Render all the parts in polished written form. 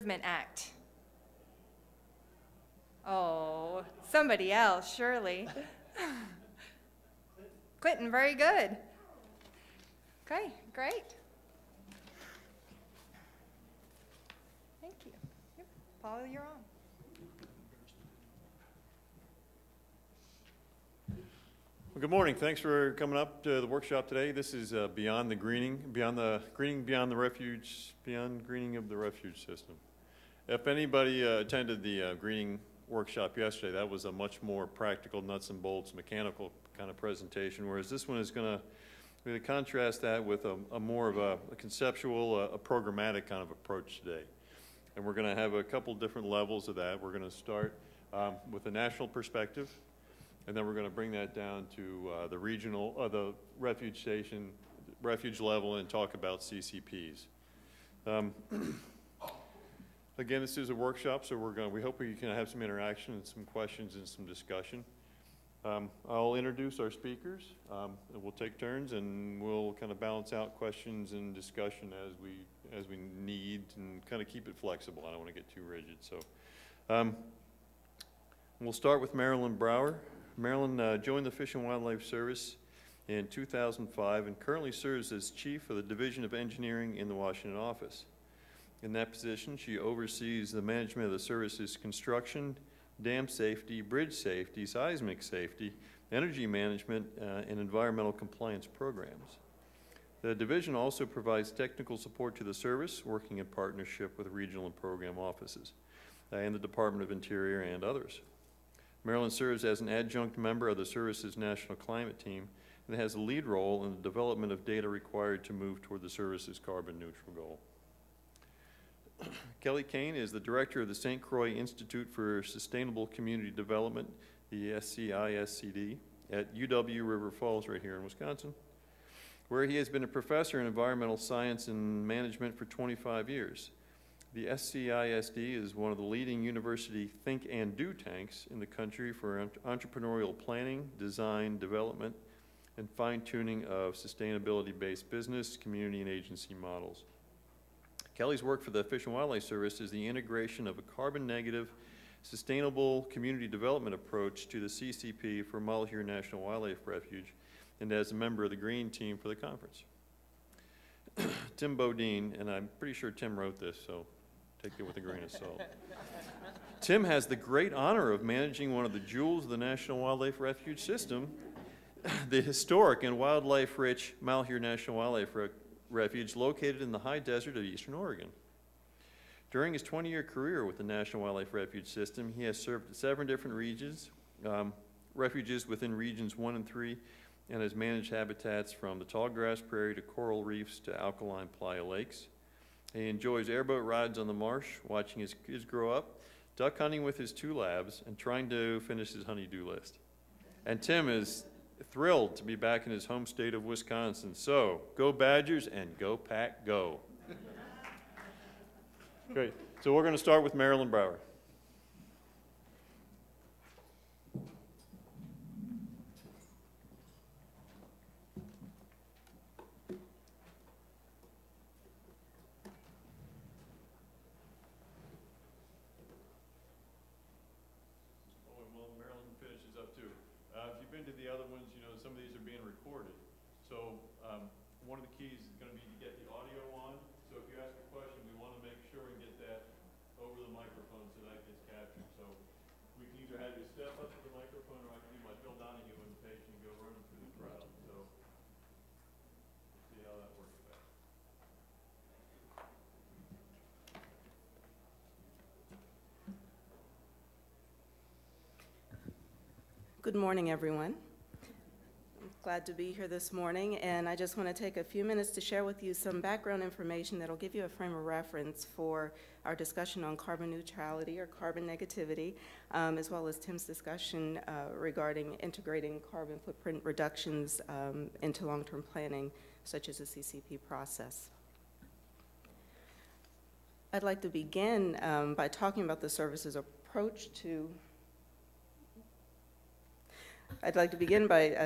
Improvement Act. Oh, somebody else, surely. Clinton, very good. Okay, great. Thank you. Yep. Paul, you're on. Well, good morning. Thanks for coming up to the workshop today. This is beyond the greening of the refuge system. If anybody attended the greening workshop yesterday, that was a much more practical, nuts and bolts, mechanical kind of presentation, whereas this one is going to really contrast that with a more of a conceptual, a programmatic kind of approach today. And we're going to have a couple different levels of that. We're going to start with a national perspective, and then we're going to bring that down to the regional, the refuge station, refuge level, and talk about CCPs. Again, this is a workshop, so we hope we can have some interaction and some questions and some discussion. I'll introduce our speakers, and we'll take turns, and we'll kind of balance out questions and discussion as we need, and kind of keep it flexible. I don't want to get too rigid. So we'll start with Marilyn Brower. Marilyn joined the Fish and Wildlife Service in 2005 and currently serves as Chief of the Division of Engineering in the Washington office. In that position, she oversees the management of the service's construction, dam safety, bridge safety, seismic safety, energy management, and environmental compliance programs. The division also provides technical support to the service, working in partnership with regional and program offices, and the Department of Interior and others. Marilyn serves as an adjunct member of the service's national climate team and has a lead role in the development of data required to move toward the service's carbon neutral goal. Kelly Cain is the director of the St. Croix Institute for Sustainable Community Development, the SCISCD, at UW River Falls right here in Wisconsin, where he has been a professor in environmental science and management for 25 years. The SCISD is one of the leading university think and do tanks in the country for entrepreneurial planning, design, development, and fine-tuning of sustainability-based business, community, and agency models. Kelly's work for the Fish and Wildlife Service is the integration of a carbon-negative, sustainable community development approach to the CCP for Malheur National Wildlife Refuge, and as a member of the Green Team for the conference. Tim Bodeen, and I'm pretty sure Tim wrote this, so take it with a grain of salt. Tim has the great honor of managing one of the jewels of the National Wildlife Refuge System, the historic and wildlife-rich Malheur National Wildlife Refuge located in the high desert of eastern Oregon. During his 20-year career with the National Wildlife Refuge System, he has served 7 different regions, refuges within regions 1 and 3, and has managed habitats from the tallgrass prairie to coral reefs to alkaline playa lakes. He enjoys airboat rides on the marsh, watching his kids grow up, duck hunting with his 2 labs, and trying to finish his honey-do list. And Tim is thrilled to be back in his home state of Wisconsin. So, go Badgers and go Pack, go. Great. So we're going to start with Marilyn Brower. To the other ones, you know, some of these are being recorded. So one of the keys is going to be to get the audio on. So if you ask a question, we want to make sure and get that over the microphone so that gets captured. So we can either have you step up to the microphone, or I can do my Phil Donahue invitation and go running through the crowd. So see how that works best. Good morning, everyone. I'm glad to be here this morning, and I just want to take a few minutes to share with you some background information that will give you a frame of reference for our discussion on carbon neutrality or carbon negativity, as well as Tim's discussion regarding integrating carbon footprint reductions into long-term planning, such as the CCP process. I'd like to begin by talking about the service's approach to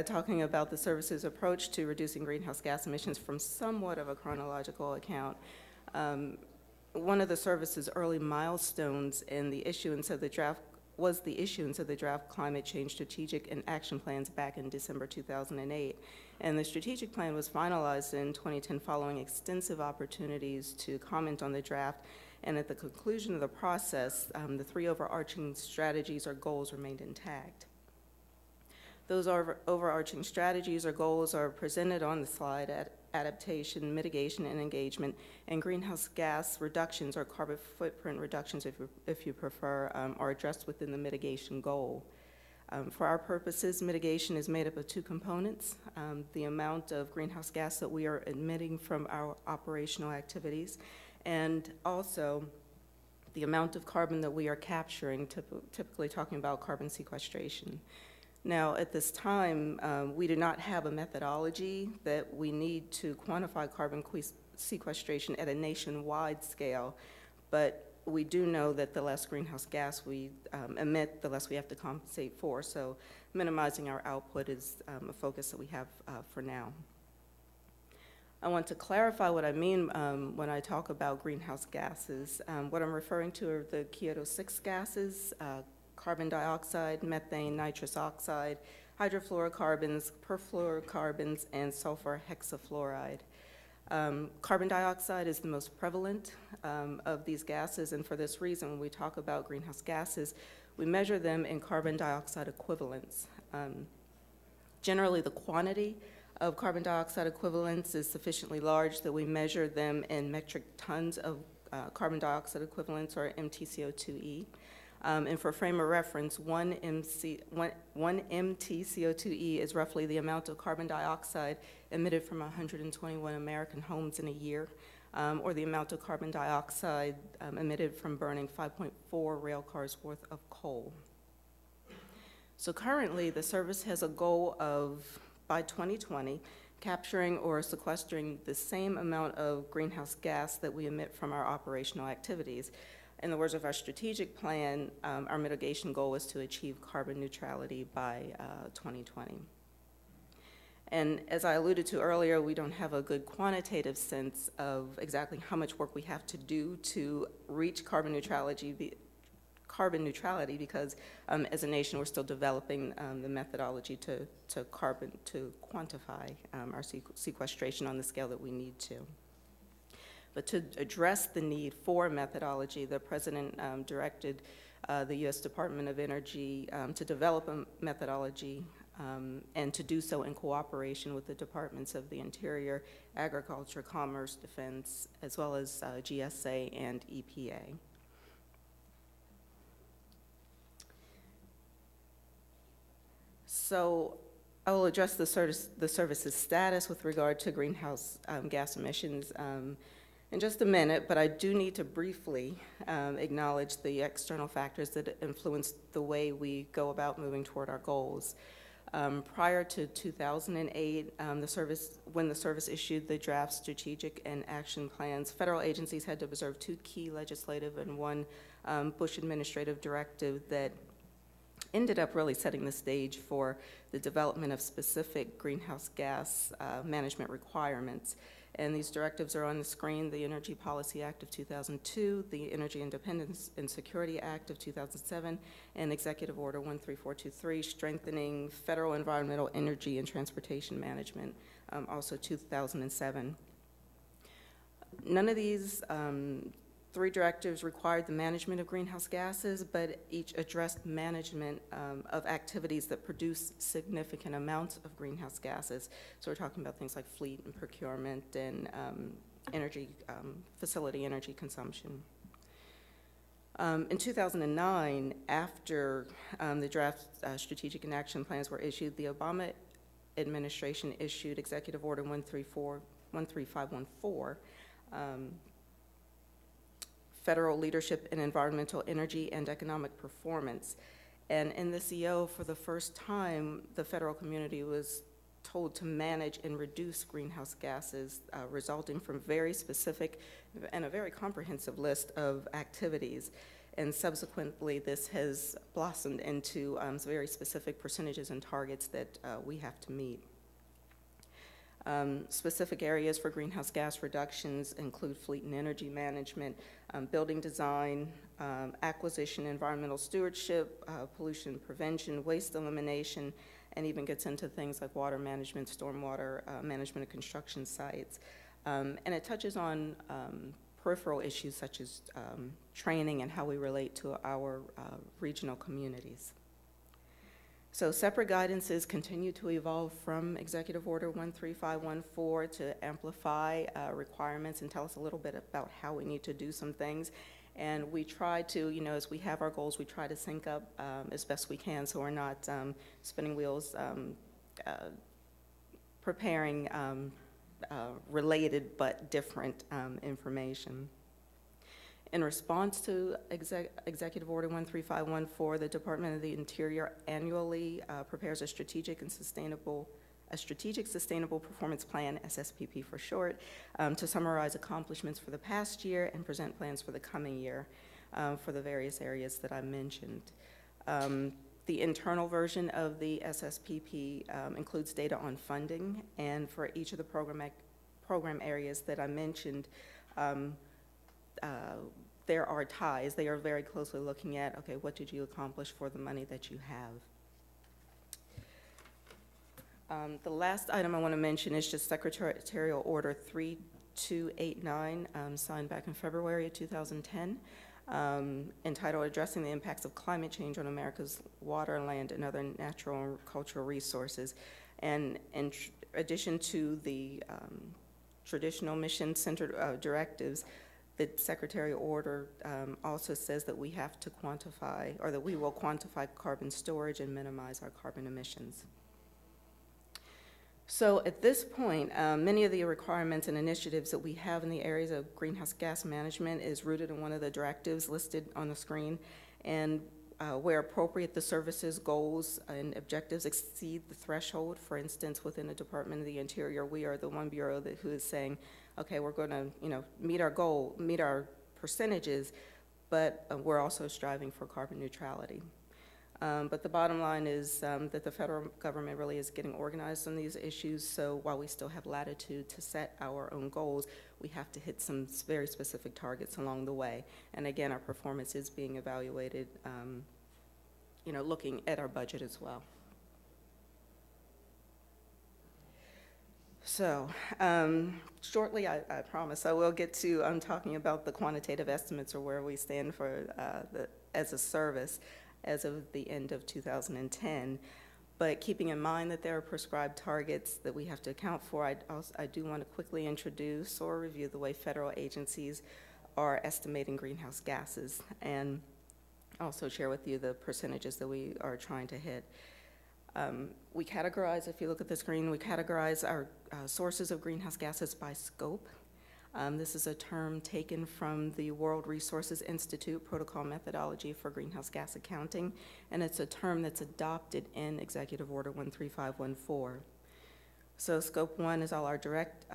talking about the service's approach to reducing greenhouse gas emissions from somewhat of a chronological account. one of the service's early milestones in the issuance of the draft was the issuance of the draft climate change strategic and action plans back in December 2008. And the strategic plan was finalized in 2010 following extensive opportunities to comment on the draft. And at the conclusion of the process, the three overarching strategies or goals remained intact. Those overarching strategies or goals are presented on the slide: adaptation, mitigation, and engagement, and greenhouse gas reductions or carbon footprint reductions, if you prefer, are addressed within the mitigation goal. For our purposes, mitigation is made up of two components: the amount of greenhouse gas that we are emitting from our operational activities, and also the amount of carbon that we are capturing, typically talking about carbon sequestration. Now, at this time, we do not have a methodology that we need to quantify carbon sequestration at a nationwide scale, but we do know that the less greenhouse gas we emit, the less we have to compensate for. So minimizing our output is a focus that we have for now. I want to clarify what I mean when I talk about greenhouse gases. What I'm referring to are the Kyoto 6 gases, carbon dioxide, methane, nitrous oxide, hydrofluorocarbons, perfluorocarbons, and sulfur hexafluoride. Carbon dioxide is the most prevalent of these gases, and for this reason, when we talk about greenhouse gases, we measure them in carbon dioxide equivalents. Generally, the quantity of carbon dioxide equivalents is sufficiently large that we measure them in metric tons of carbon dioxide equivalents, or MTCO2e. And for frame of reference, one MTCO2e is roughly the amount of carbon dioxide emitted from 121 American homes in a year, or the amount of carbon dioxide emitted from burning 5.4 rail cars worth of coal. So currently, the service has a goal of, by 2020, capturing or sequestering the same amount of greenhouse gas that we emit from our operational activities. In the words of our strategic plan, our mitigation goal is to achieve carbon neutrality by 2020. And as I alluded to earlier, we don't have a good quantitative sense of exactly how much work we have to do to reach carbon neutrality because as a nation, we're still developing the methodology to quantify our sequestration on the scale that we need to. But to address the need for methodology, the President directed the U.S. Department of Energy to develop a methodology and to do so in cooperation with the Departments of the Interior, Agriculture, Commerce, Defense, as well as GSA and EPA. So I will address the service's status with regard to greenhouse gas emissions in just a minute, but I do need to briefly acknowledge the external factors that influence the way we go about moving toward our goals. Prior to 2008, when the service issued the draft strategic and action plans, federal agencies had to observe two key legislative and one Bush administrative directive that ended up really setting the stage for the development of specific greenhouse gas management requirements. And these directives are on the screen: the Energy Policy Act of 2002, the Energy Independence and Security Act of 2007, and Executive Order 13423, strengthening federal environmental, energy, and transportation management, also 2007. None of these three directives required the management of greenhouse gases, but each addressed management of activities that produce significant amounts of greenhouse gases. So we're talking about things like fleet and procurement and facility energy consumption. In 2009, after the draft strategic and action plans were issued, the Obama administration issued Executive Order 13514, Federal Leadership in Environmental, Energy, and Economic Performance. And in this EO, for the first time, the federal community was told to manage and reduce greenhouse gases resulting from very specific and a very comprehensive list of activities. And subsequently, this has blossomed into very specific percentages and targets that we have to meet. Specific areas for greenhouse gas reductions include fleet and energy management, building design, acquisition, environmental stewardship, pollution prevention, waste elimination, and even gets into things like water management, stormwater management of construction sites. And it touches on peripheral issues such as training and how we relate to our regional communities. So separate guidances continue to evolve from Executive Order 13514 to amplify requirements and tell us a little bit about how we need to do some things. And we try to, you know, as we have our goals, we try to sync up as best we can so we're not spinning wheels preparing related but different information. In response to Executive Order 13514, the Department of the Interior annually prepares a strategic sustainable performance plan, SSPP for short, to summarize accomplishments for the past year and present plans for the coming year for the various areas that I mentioned. The internal version of the SSPP includes data on funding, and for each of the program areas that I mentioned, there are ties. They are very closely looking at, okay, what did you accomplish for the money that you have? The last item I want to mention is just Secretarial Order 3289, signed back in February of 2010, entitled Addressing the Impacts of Climate Change on America's Water, Land, and Other Natural and Cultural Resources. And in addition to the traditional mission-centered directives, the Secretarial Order also says that we have to quantify, or that we will quantify carbon storage and minimize our carbon emissions. So at this point, many of the requirements and initiatives that we have in the areas of greenhouse gas management is rooted in one of the directives listed on the screen, and where appropriate, the services, goals, and objectives exceed the threshold. For instance, within the Department of the Interior, we are the one bureau who is saying, okay, we're going to, you know, meet our goal, meet our percentages, but we're also striving for carbon neutrality. But the bottom line is that the federal government really is getting organized on these issues, so while we still have latitude to set our own goals, we have to hit some very specific targets along the way. And again, our performance is being evaluated, you know, looking at our budget as well. So shortly, I promise, I will get to talking about the quantitative estimates, or where we stand for as a service as of the end of 2010. But keeping in mind that there are prescribed targets that we have to account for, I do want to quickly introduce or review the way federal agencies are estimating greenhouse gases, and also share with you the percentages that we are trying to hit. We categorize, if you look at the screen, we categorize our sources of greenhouse gases by scope. This is a term taken from the World Resources Institute Protocol Methodology for Greenhouse Gas Accounting, and it's a term that's adopted in Executive Order 13514. So Scope 1 is all our direct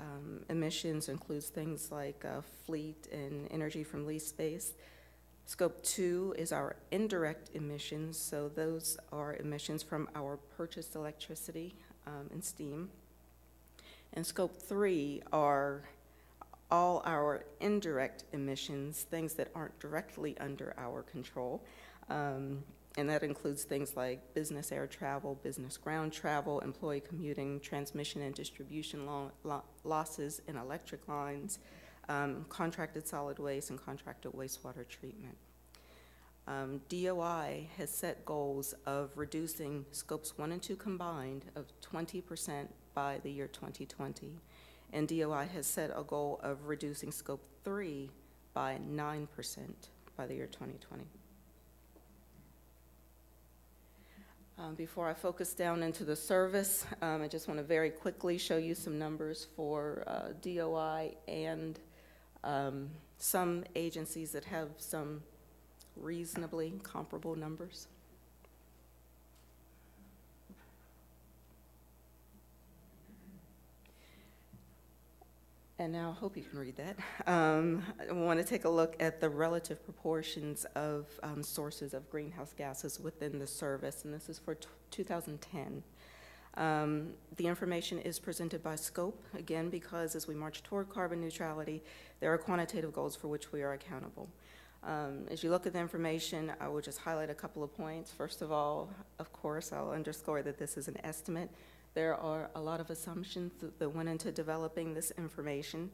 emissions, includes things like fleet and energy from leased space. Scope 2 is our indirect emissions, so those are emissions from our purchased electricity and steam. And Scope 3 are all our indirect emissions, things that aren't directly under our control. And that includes things like business air travel, business ground travel, employee commuting, transmission and distribution losses in electric lines, contracted solid waste, and contracted wastewater treatment. DOI has set goals of reducing scopes 1 and 2 combined of 20% by the year 2020. And DOI has set a goal of reducing scope 3 by 9% by the year 2020. Before I focus down into the service, I just want to very quickly show you some numbers for DOI and some agencies that have some reasonably comparable numbers. And now I hope you can read that. I want to take a look at the relative proportions of sources of greenhouse gases within the service, and this is for 2010. The information is presented by scope, again, because as we march toward carbon neutrality, there are quantitative goals for which we are accountable. As you look at the information, I will just highlight a couple of points. First of all, of course, I'll underscore that this is an estimate. There are a lot of assumptions that went into developing this information.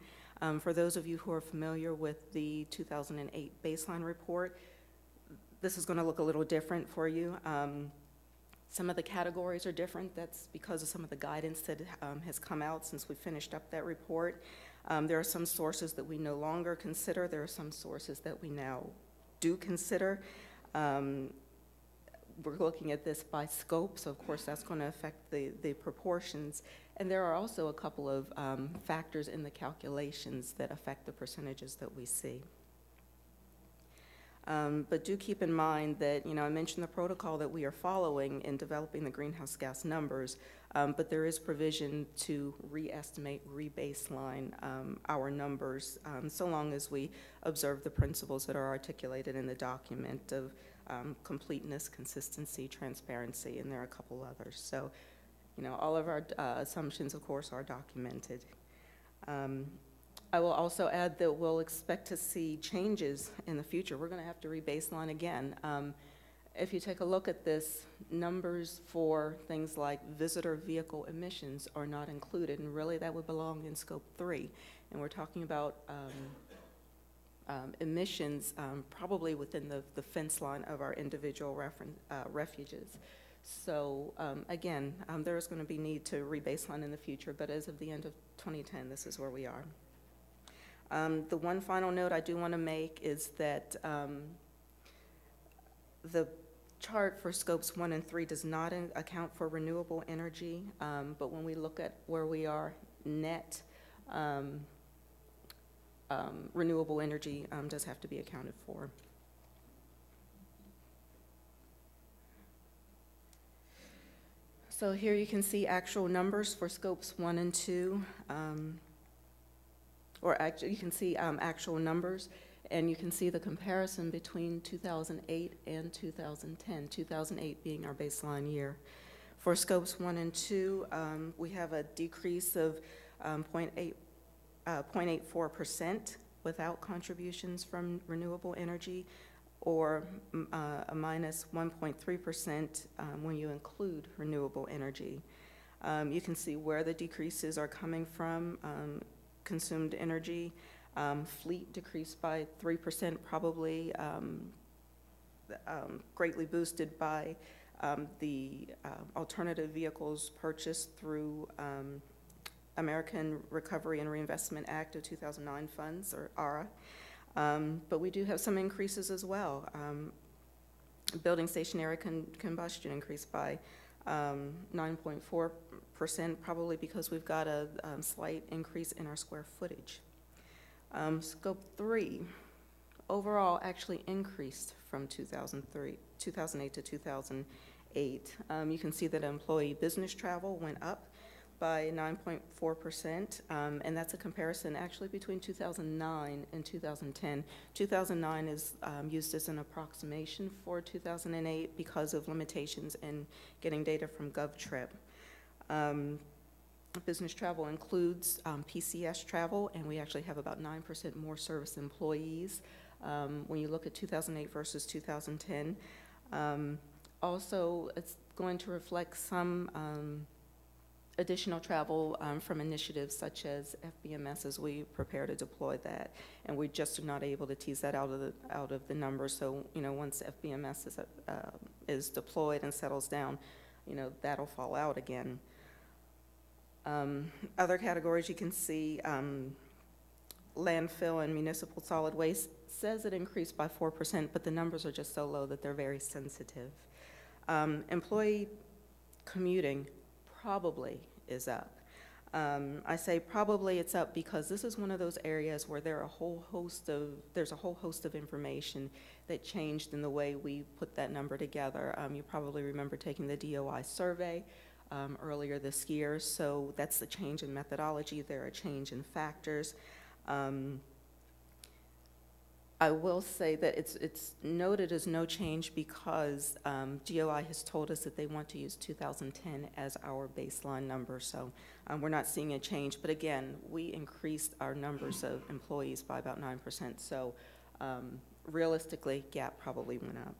For those of you who are familiar with the 2008 baseline report, this is going to look a little different for you. Some of the categories are different. That's because of some of the guidance that has come out since we finished up that report. There are some sources that we no longer consider. There are some sources that we now do consider. We're looking at this by scope, so of course that's going to affect the proportions. And there are also a couple of factors in the calculations that affect the percentages that we see. But do keep in mind that, I mentioned the protocol that we are following in developing the greenhouse gas numbers, but there is provision to re-estimate, re-baseline our numbers, so long as we observe the principles that are articulated in the document of completeness, consistency, transparency, and there are a couple others. So, all of our assumptions, of course, are documented. I will also add that we'll expect to see changes in the future. We're going to have to re-baseline again. If you take a look at this, numbers for things like visitor vehicle emissions are not included, and really that would belong in Scope 3. And we're talking about emissions probably within the fence line of our individual refuges. So again, there is going to be need to re-baseline in the future, but as of the end of 2010, this is where we are. The one final note I do want to make is that the chart for scopes 1 and 3 does not account for renewable energy, but when we look at where we are net, renewable energy does have to be accounted for. So here you can see actual numbers for scopes 1 and 2. Or actually, you can see actual numbers, and you can see the comparison between 2008 and 2010, 2008 being our baseline year. For scopes 1 and 2, we have a decrease of 0.84% without contributions from renewable energy, or a minus 1.3% when you include renewable energy. You can see where the decreases are coming from. Consumed energy, fleet decreased by 3%, probably greatly boosted by the alternative vehicles purchased through American Recovery and Reinvestment Act of 2009 funds, or ARA. But we do have some increases as well. Building stationary combustion increased by 9.4%, probably because we've got a slight increase in our square footage. Scope 3, overall, actually increased from 2008 to 2008. You can see that employee business travel went up by 9.4%, and that's a comparison actually between 2009 and 2010. 2009 is used as an approximation for 2008 because of limitations in getting data from GovTrip. Business travel includes PCS travel, and we actually have about 9% more service employees when you look at 2008 versus 2010. Also, it's going to reflect some additional travel from initiatives such as FBMS as we prepare to deploy that, and we're just not able to tease that out of the numbers. So, once FBMS is deployed and settles down, that'll fall out again. Other categories you can see, landfill and municipal solid waste says it increased by 4%, but the numbers are just so low that they're very sensitive. Employee commuting probably is up. I say probably it's up because this is one of those areas where there's a whole host of information that changed in the way we put that number together. You probably remember taking the DOI survey earlier this year, so that's the change in methodology. There are change in factors. I will say that it's noted as no change because GOI has told us that they want to use 2010 as our baseline number, so we're not seeing a change. But again, we increased our numbers of employees by about 9%, so realistically, gap probably went up.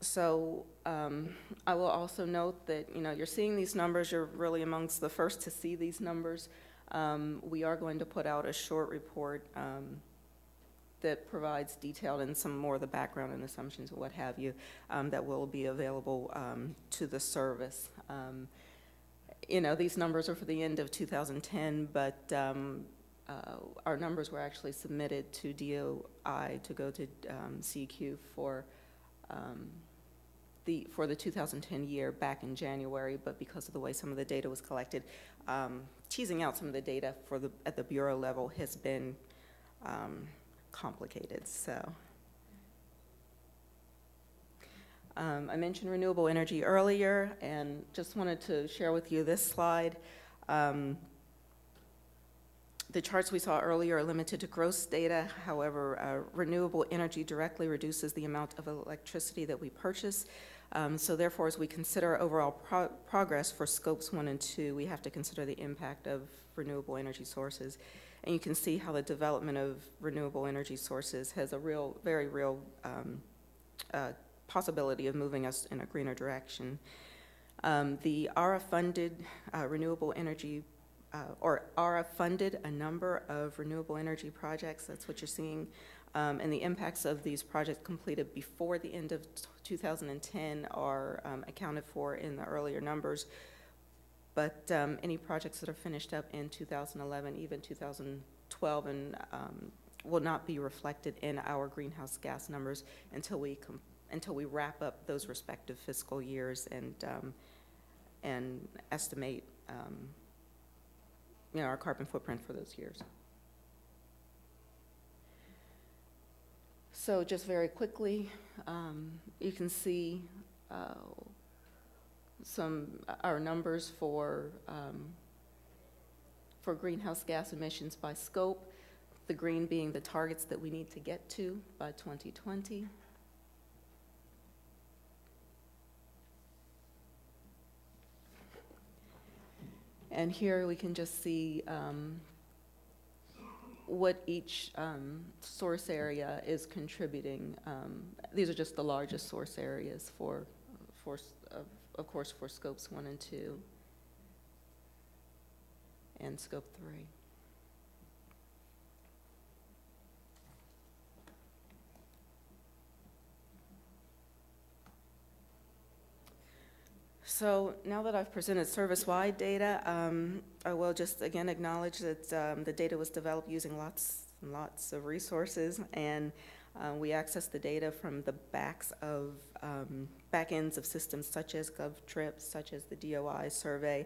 So I will also note that, you're seeing these numbers, you're really amongst the first to see these numbers. We are going to put out a short report that provides detail and some more of the background and assumptions and what have you that will be available to the service. These numbers are for the end of 2010, but our numbers were actually submitted to DOI to go to CEQ for the 2010 year back in January, but because of the way some of the data was collected, teasing out some of the data at the Bureau level has been complicated. So I mentioned renewable energy earlier, and just wanted to share with you this slide. The charts we saw earlier are limited to gross data. However, renewable energy directly reduces the amount of electricity that we purchase. So therefore, as we consider overall progress for scopes 1 and 2, we have to consider the impact of renewable energy sources. And you can see how the development of renewable energy sources has a very real possibility of moving us in a greener direction. The ARA-funded renewable energy or ARA funded a number of renewable energy projects. That's what you're seeing. And the impacts of these projects completed before the end of 2010 are accounted for in the earlier numbers. But any projects that are finished up in 2011, even 2012, and will not be reflected in our greenhouse gas numbers until we wrap up those respective fiscal years and estimate our carbon footprint for those years. So just very quickly, you can see our numbers for greenhouse gas emissions by scope, the green being the targets that we need to get to by 2020. And here we can just see what each source area is contributing. These are just the largest source areas of course, for scopes 1 and 2 and scope 3. So now that I've presented service-wide data, I will just again acknowledge that the data was developed using lots and lots of resources, and we access the data from the back ends of systems such as GovTrips, such as the DOI survey.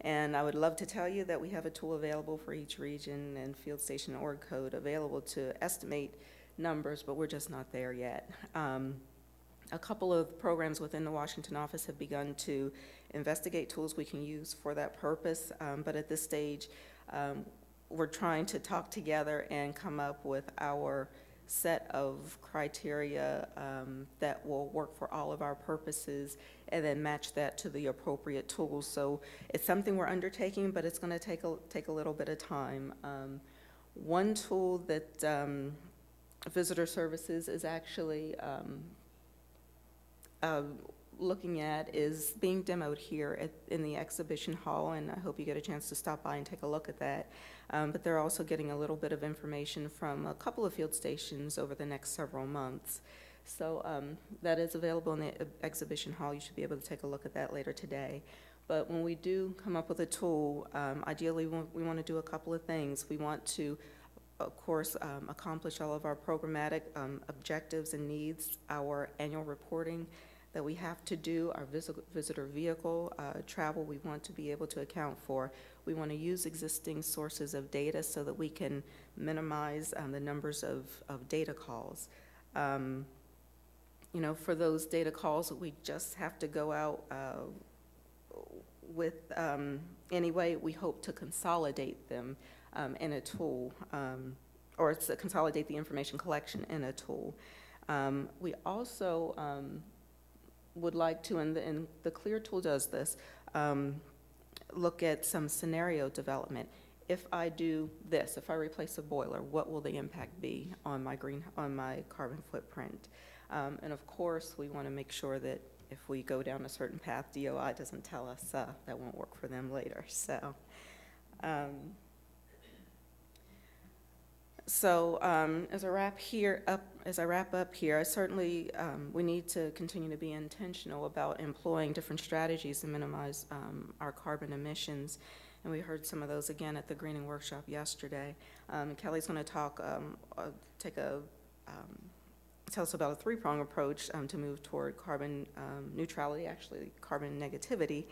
And I would love to tell you that we have a tool available for each region and field station org code available to estimate numbers, but we're just not there yet. A couple of programs within the Washington office have begun to investigate tools we can use for that purpose, but at this stage, we're trying to talk together and come up with our set of criteria that will work for all of our purposes and then match that to the appropriate tools. So it's something we're undertaking, but it's going to take a little bit of time. One tool that Visitor Services is actually looking at is being demoed here in the exhibition hall, and I hope you get a chance to stop by and take a look at that. But they're also getting a little bit of information from a couple of field stations over the next several months. So that is available in the exhibition hall. You should be able to take a look at that later today. But when we do come up with a tool, ideally we want to do a couple of things. We want to, of course, accomplish all of our programmatic objectives and needs, our annual reporting that we have to do, our visitor vehicle travel we want to be able to account for. We want to use existing sources of data so that we can minimize the numbers of data calls. For those data calls, we just have to go out with anyway, we hope to consolidate them in a tool, or to consolidate the information collection in a tool. We also would like to, and the CLEAR tool does this, look at some scenario development. If I do this, if I replace a boiler, what will the impact be on my carbon footprint? And of course, we want to make sure that if we go down a certain path, DOI doesn't tell us that won't work for them later. So, as I wrap up here, I certainly we need to continue to be intentional about employing different strategies to minimize our carbon emissions. And we heard some of those again at the greening workshop yesterday. Kelly's going to talk, tell us about a three-prong approach to move toward carbon neutrality, actually carbon negativity.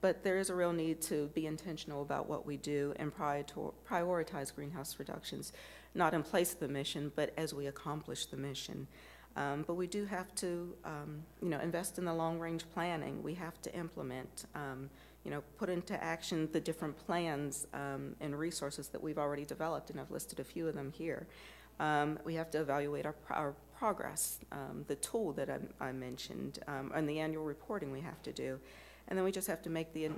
But there is a real need to be intentional about what we do and prioritize greenhouse reductions, not in place of the mission, but as we accomplish the mission. But we do have to, invest in the long-range planning. We have to implement, put into action the different plans and resources that we've already developed, and I've listed a few of them here. We have to evaluate our progress, the tool that I mentioned, and the annual reporting we have to do. And then we just have to make the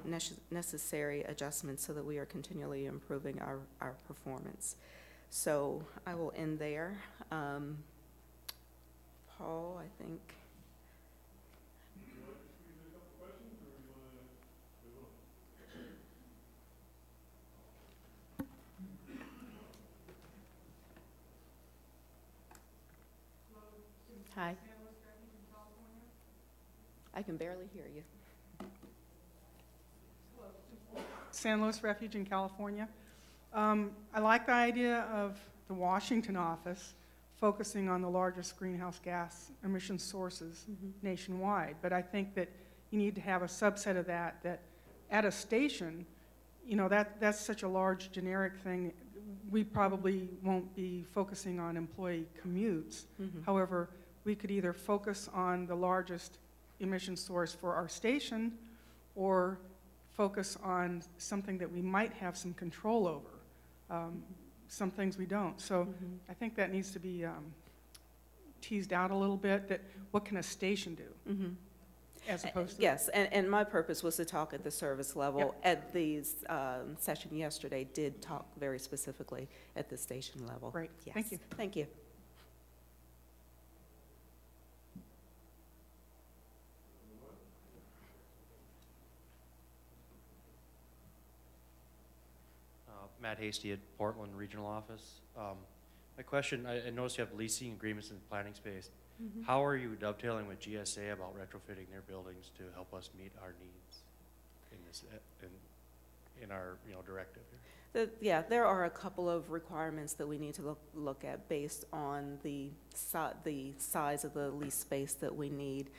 necessary adjustments so that we are continually improving our performance. So I will end there. Paul, I think. Hi. I can barely hear you. San Luis Refuge in California. I like the idea of the Washington office focusing on the largest greenhouse gas emission sources nationwide, but I think that you need to have a subset of that at a station, that's such a large generic thing. We probably won't be focusing on employee commutes. However, we could either focus on the largest emission source for our station or focus on something that we might have some control over. Some things we don't. So I think that needs to be teased out a little bit, that what can a station do as opposed to... Yes, and my purpose was to talk at the service level. Yep. At the session yesterday did talk very specifically at the station level. Great, yes. Thank you. Thank you. Matt Hasty at Portland Regional Office. My question, I noticed you have leasing agreements in the planning space. How are you dovetailing with GSA about retrofitting their buildings to help us meet our needs in this, in our directive here? Yeah, there are a couple of requirements that we need to look at based on the size of the lease space that we need.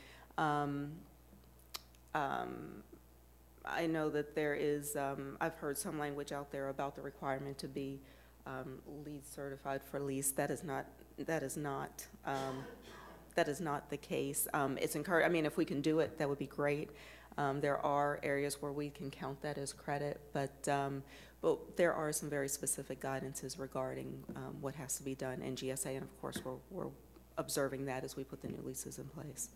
I know that there is, I've heard some language out there about the requirement to be LEED certified for lease. That is not the case. It's encouraged. I mean, if we can do it, that would be great. There are areas where we can count that as credit, but there are some very specific guidances regarding what has to be done in GSA, and of course, we're observing that as we put the new leases in place.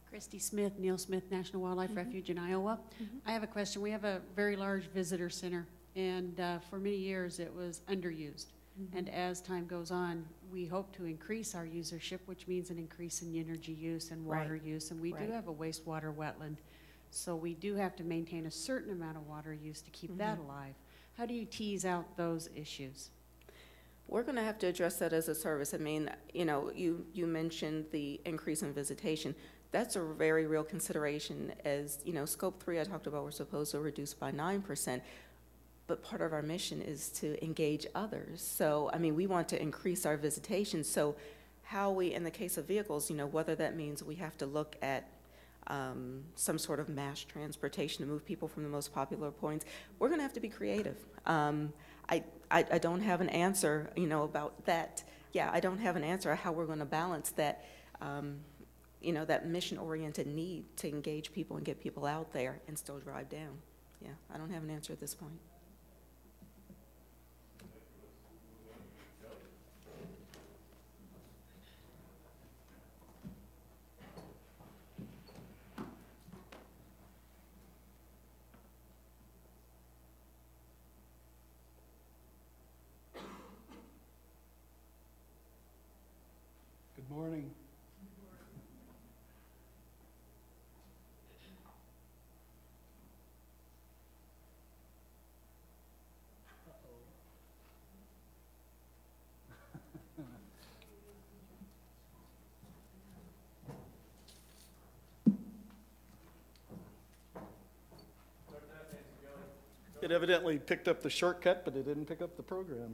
Christy Smith, Neil Smith National Wildlife Refuge in Iowa. I have a question. We have a very large visitor center, and for many years it was underused. And as time goes on, we hope to increase our usership, which means an increase in energy use and water use. And we do have a wastewater wetland, so we do have to maintain a certain amount of water use to keep that alive. How do you tease out those issues? We're going to have to address that as a service. I mean, you mentioned the increase in visitation. That's a very real consideration. As scope 3 I talked about, we're supposed to reduce by 9%, but part of our mission is to engage others. So, I mean, we want to increase our visitation. So how we, in the case of vehicles, whether that means we have to look at some sort of mass transportation to move people from the most popular points, we're going to have to be creative. I don't have an answer, about that yeah, I don't have an answer on how we're going to balance that, you know, that mission-oriented need to engage people and get people out there and still drive down. Yeah, I don't have an answer at this point. Good morning. It evidently picked up the shortcut, but it didn't pick up the program.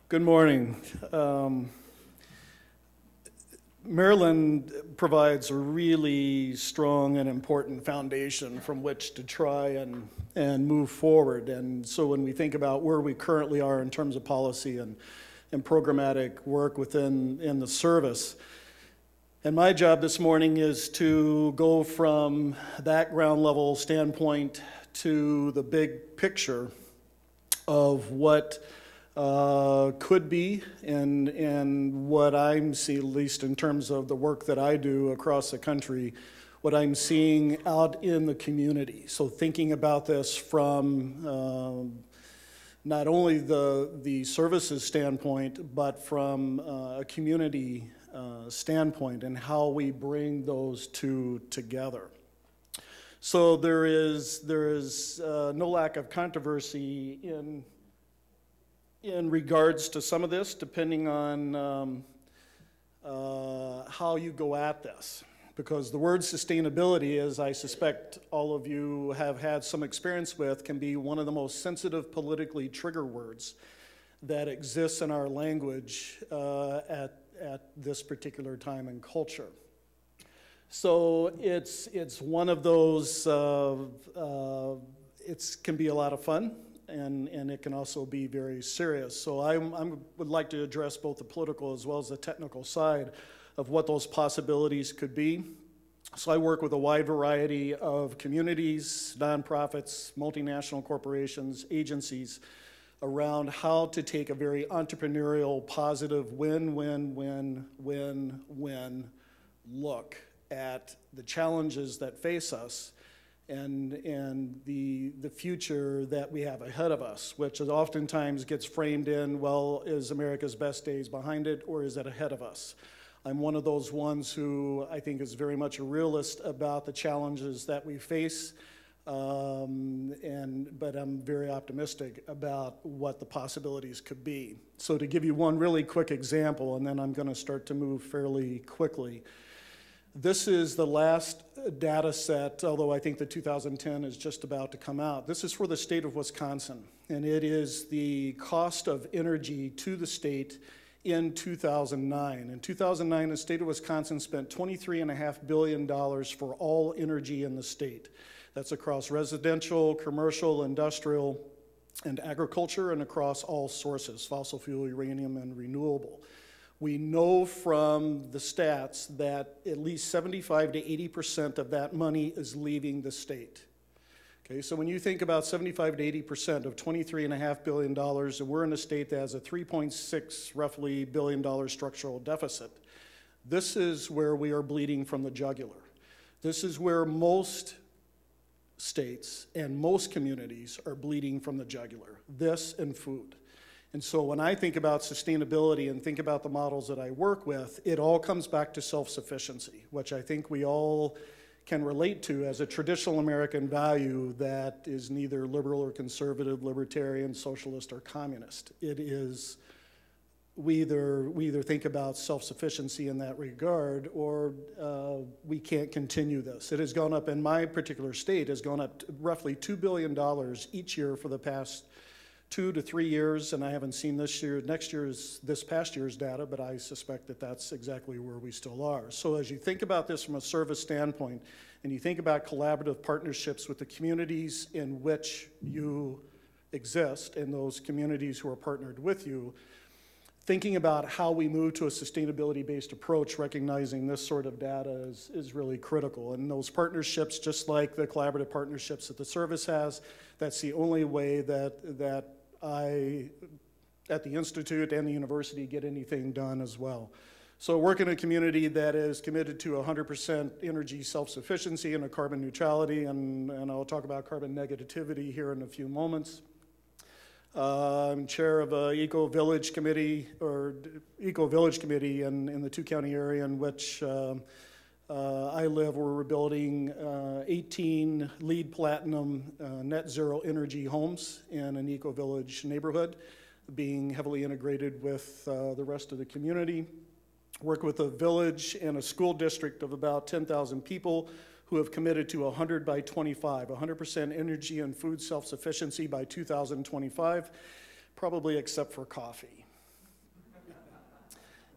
Good morning. Marilyn provides a really strong and important foundation from which to try and move forward. And so when we think about where we currently are in terms of policy and programmatic work in the service, and my job this morning is to go from that ground level standpoint to the big picture of what could be and what I'm seeing, at least in terms of the work that I do across the country, what I'm seeing out in the community. So thinking about this from not only the services standpoint, but from a community standpoint and how we bring those two together. So there is no lack of controversy in regards to some of this, depending on how you go at this. Because the word sustainability, as I suspect all of you have had some experience with, can be one of the most sensitive politically trigger words that exists in our language at this particular time and culture. So it's one of those, it can be a lot of fun. And it can also be very serious. So I would like to address both the political as well as the technical side of what those possibilities could be. So I work with a wide variety of communities, nonprofits, multinational corporations, agencies around how to take a very entrepreneurial, positive win-win-win-win-win look at the challenges that face us and the future that we have ahead of us, which is oftentimes gets framed in, well, is America's best days behind it, or is it ahead of us? I'm one of those ones who I think is very much a realist about the challenges that we face, but I'm very optimistic about what the possibilities could be. So to give you one really quick example, and then I'm going to start to move fairly quickly. This is the last data set, although I think the 2010 is just about to come out. This is for the state of Wisconsin, and it is the cost of energy to the state in 2009. In 2009, the state of Wisconsin spent $23.5 billion for all energy in the state. That's across residential, commercial, industrial, and agriculture, and across all sources, fossil fuel, uranium, and renewable. We know from the stats that at least 75 to 80% of that money is leaving the state. Okay, so when you think about 75 to 80% of $23.5 billion, and we're in a state that has a $3.6 roughly billion structural deficit, this is where we are bleeding from the jugular. This is where most states and most communities are bleeding from the jugular, this and food. And so when I think about sustainability and think about the models that I work with, it all comes back to self-sufficiency, which I think we all can relate to as a traditional American value that is neither liberal or conservative, libertarian, socialist, or communist. It is, we either think about self-sufficiency in that regard, or we can't continue this. It has gone up, in my particular state, has gone up roughly $2 billion each year for the past 2 to 3 years, and I haven't seen this past year's data, but I suspect that that's exactly where we still are. So as you think about this from a service standpoint, and you think about collaborative partnerships with the communities in which you exist and those communities who are partnered with you, thinking about how we move to a sustainability-based approach, recognizing this sort of data is really critical. And those partnerships, just like the collaborative partnerships that the service has, that's the only way that I, at the Institute and the university, get anything done as well. So work in a community that is committed to 100% energy self-sufficiency and a carbon neutrality, and I'll talk about carbon negativity here in a few moments. I'm chair of a eco-village committee in the two-county area in which I live, where we're building 18 LEED Platinum net zero energy homes in an eco-village neighborhood, being heavily integrated with the rest of the community. Work with a village and a school district of about 10,000 people who have committed to 100 by 25, 100% energy and food self-sufficiency by 2025, probably except for coffee.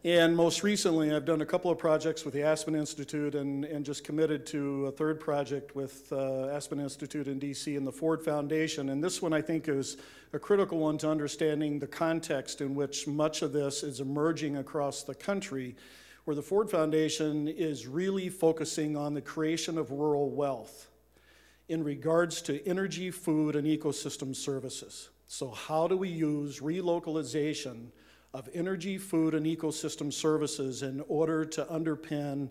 And most recently, I've done a couple of projects with the Aspen Institute and just committed to a third project with Aspen Institute in DC and the Ford Foundation. And this one, I think, is a critical one to understanding the context in which much of this is emerging across the country, where the Ford Foundation is really focusing on the creation of rural wealth in regards to energy, food, and ecosystem services. So how do we use relocalization of energy, food, and ecosystem services in order to underpin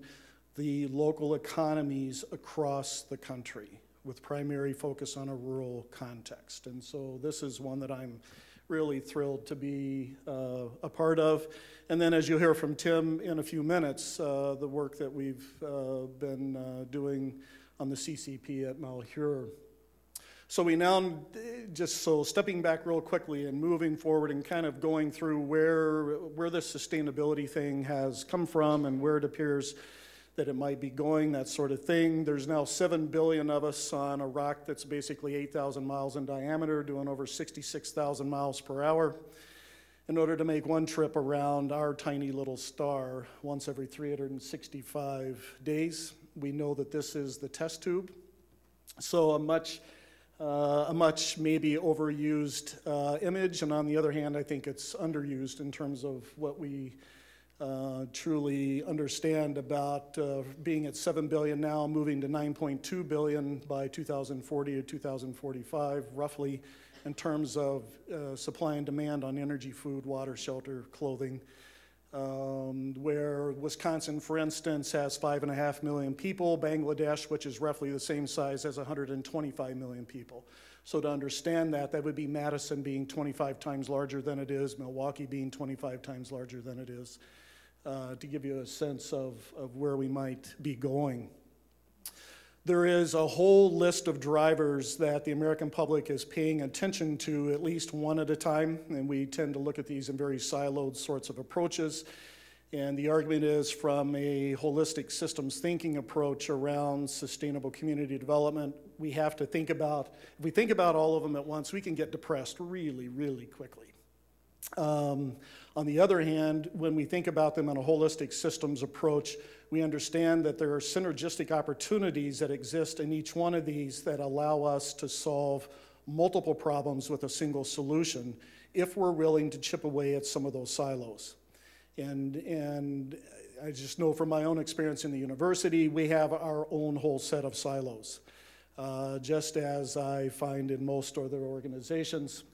the local economies across the country, with primary focus on a rural context? And so this is one that I'm really thrilled to be a part of. And then, as you'll hear from Tim in a few minutes, the work that we've been doing on the CCP at Malheur. So we now, stepping back real quickly and moving forward and kind of going through where this sustainability thing has come from and where it appears that it might be going, that sort of thing. There's now 7 billion of us on a rock that's basically 8,000 miles in diameter, doing over 66,000 miles per hour, in order to make one trip around our tiny little star once every 365 days. We know that this is the test tube. So a much maybe overused image, and on the other hand, I think it's underused in terms of what we truly understand about being at 7 billion now, moving to 9.2 billion by 2040 or 2045, roughly, in terms of supply and demand on energy, food, water, shelter, clothing. Where Wisconsin, for instance, has 5.5 million people, Bangladesh, which is roughly the same size, has 125 million people. So to understand that, that would be Madison being 25 times larger than it is, Milwaukee being 25 times larger than it is, to give you a sense of where we might be going. There is a whole list of drivers that the American public is paying attention to, at least one at a time, and we tend to look at these in very siloed sorts of approaches. And the argument is, from a holistic systems thinking approach around sustainable community development, we have to think about, if we think about all of them at once, we can get depressed really, really quickly. On the other hand, when we think about them in a holistic systems approach, we understand that there are synergistic opportunities that exist in each one of these that allow us to solve multiple problems with a single solution if we're willing to chip away at some of those silos. And I just know from my own experience in the university, we have our own whole set of silos, just as I find in most other organizations.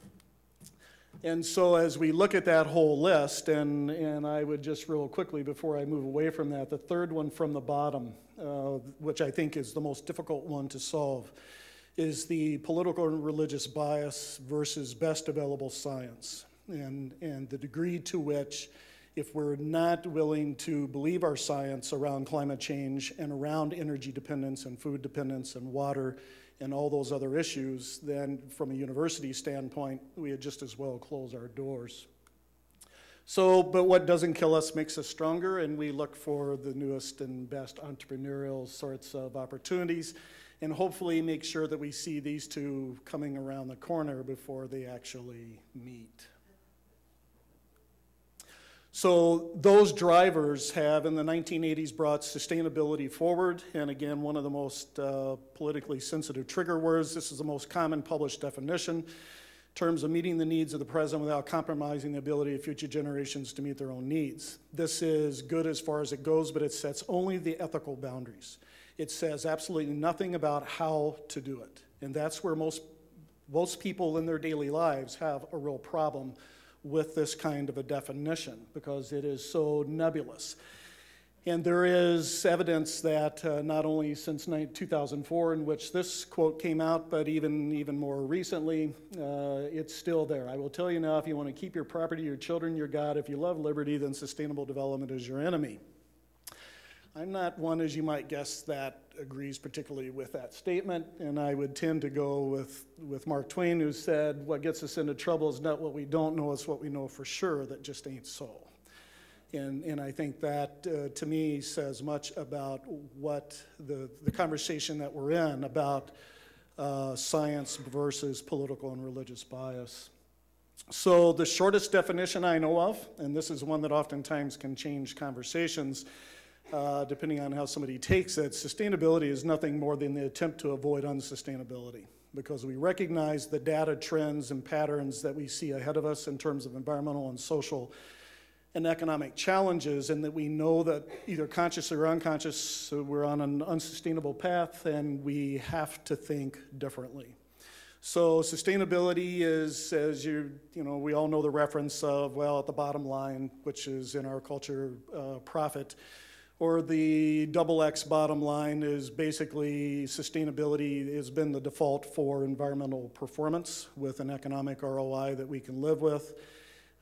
And so as we look at that whole list, and I would just real quickly, before I move away from that, the third one from the bottom, which I think is the most difficult one to solve, is the political and religious bias versus best available science, and the degree to which, if we're not willing to believe our science around climate change and around energy dependence and food dependence and water and all those other issues, then from a university standpoint, we would just as well close our doors. So, but what doesn't kill us makes us stronger, and we look for the newest and best entrepreneurial sorts of opportunities. and hopefully make sure that we see these two coming around the corner before they actually meet. So those drivers have, in the 1980s, brought sustainability forward. And again, one of the most politically sensitive trigger words. This is the most common published definition in terms of meeting the needs of the present without compromising the ability of future generations to meet their own needs. This is good as far as it goes, but it sets only the ethical boundaries. It says absolutely nothing about how to do it. And that's where most people in their daily lives have a real problem with this kind of a definition, because it is so nebulous. And there is evidence that not only since 2004, in which this quote came out, but even more recently, it's still there. I will tell you now, if you want to keep your property, your children, your God, if you love liberty, then sustainable development is your enemy. I'm not one, as you might guess, that agrees particularly with that statement, and I would tend to go with Mark Twain, who said, what gets us into trouble is not what we don't know, it's what we know for sure that just ain't so. And I think that, to me, says much about what the conversation that we're in about science versus political and religious bias. So the shortest definition I know of, and this is one that oftentimes can change conversations, depending on how somebody takes it, sustainability is nothing more than the attempt to avoid unsustainability, because we recognize the data trends and patterns that we see ahead of us in terms of environmental and social and economic challenges, and that we know that either conscious or unconscious, we're on an unsustainable path and we have to think differently. So sustainability is, as we all know the reference of, well, at the bottom line, which is in our culture, profit, or the XX bottom line is basically sustainability has been the default for environmental performance with an economic ROI that we can live with.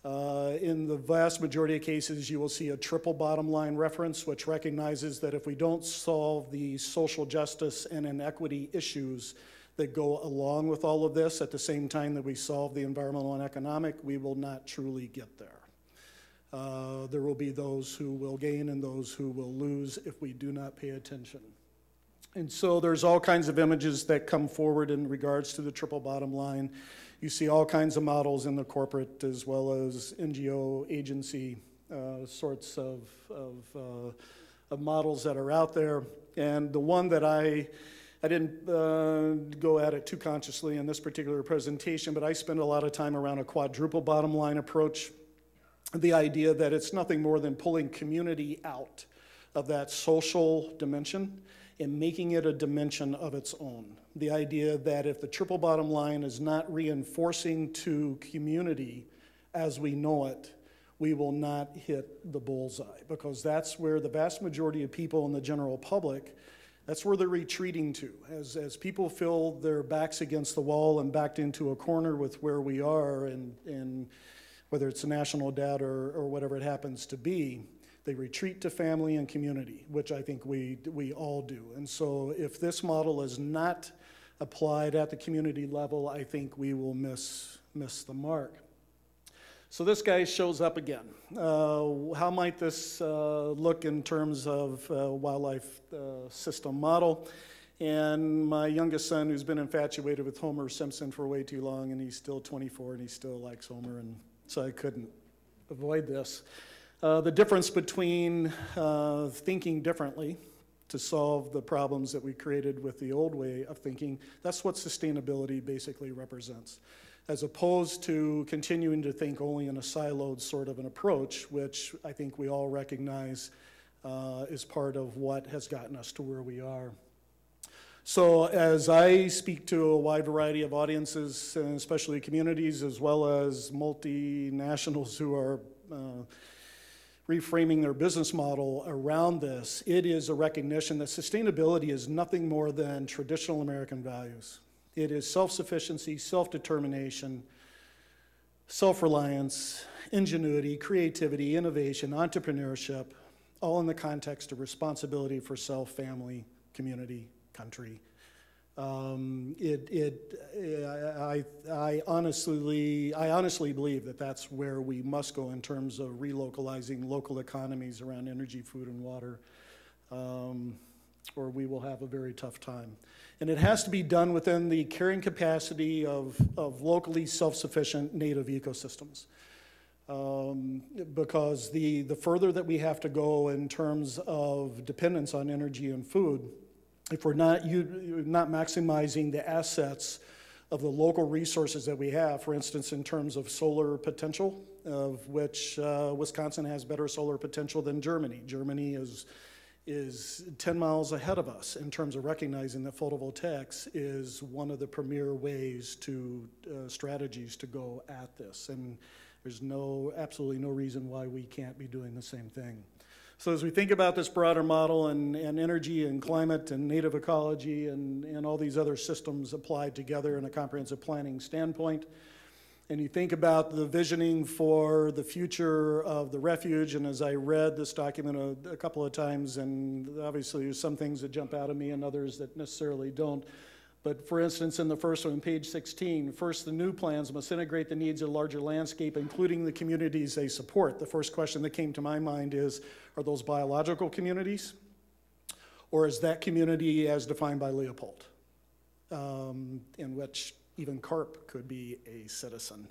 In the vast majority of cases, you will see a triple bottom line reference, which recognizes that if we don't solve the social justice and inequity issues that go along with all of this at the same time that we solve the environmental and economic, we will not truly get there. There will be those who will gain and those who will lose if we do not pay attention. And so there's all kinds of images that come forward in regards to the triple bottom line. You see all kinds of models in the corporate as well as NGO agency sorts of models that are out there. And the one that I didn't go at it too consciously in this particular presentation, but I spend a lot of time around a quadruple bottom line approach. The idea that it's nothing more than pulling community out of that social dimension and making it a dimension of its own. The idea that if the triple bottom line is not reinforcing to community as we know it, we will not hit the bullseye, because that's where the vast majority of people in the general public, that's where they're retreating to. As people feel their backs against the wall and backed into a corner with where we are, and whether it's national debt or whatever it happens to be, they retreat to family and community, which I think we all do. And so if this model is not applied at the community level, I think we will miss the mark. So this guy shows up again. How might this look in terms of wildlife system model? And my youngest son, who's been infatuated with Homer Simpson for way too long, and he's still 24 and he still likes Homer, and so I couldn't avoid this. The difference between thinking differently to solve the problems that we created with the old way of thinking, that's what sustainability basically represents, as opposed to continuing to think only in a siloed sort of an approach, which I think we all recognize is part of what has gotten us to where we are. So as I speak to a wide variety of audiences, and especially communities, as well as multinationals who are reframing their business model around this, it is a recognition that sustainability is nothing more than traditional American values. It is self-sufficiency, self-determination, self-reliance, ingenuity, creativity, innovation, entrepreneurship, all in the context of responsibility for self, family, community, country. I honestly believe that that's where we must go in terms of relocalizing local economies around energy, food, and water. or we will have a very tough time. And it has to be done within the carrying capacity of locally self-sufficient native ecosystems. Because the further that we have to go in terms of dependence on energy and food, if we're not maximizing the assets of the local resources that we have, for instance, in terms of solar potential, of which Wisconsin has better solar potential than Germany. Germany is 10 miles ahead of us in terms of recognizing that photovoltaics is one of the premier ways to strategies to go at this. And there's absolutely no reason why we can't be doing the same thing. So as we think about this broader model and energy and climate and native ecology and all these other systems applied together in a comprehensive planning standpoint, and you think about the visioning for the future of the refuge, and as I read this document a couple of times, and obviously there's some things that jump out at me and others that necessarily don't. But for instance, in the first one, page 16, first, the new plans must integrate the needs of a larger landscape, including the communities they support. The first question that came to my mind is, are those biological communities? Or is that community as defined by Leopold, in which even carp could be a citizen?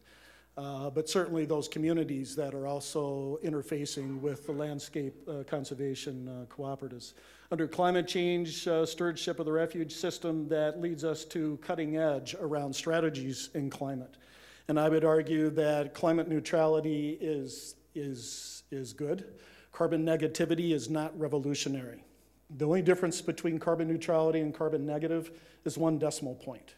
But certainly those communities that are also interfacing with the landscape conservation cooperatives. Under climate change stewardship of the refuge system, that leads us to cutting edge around strategies in climate. And I would argue that climate neutrality is good. Carbon negativity is not revolutionary. The only difference between carbon neutrality and carbon negative is 1 decimal point.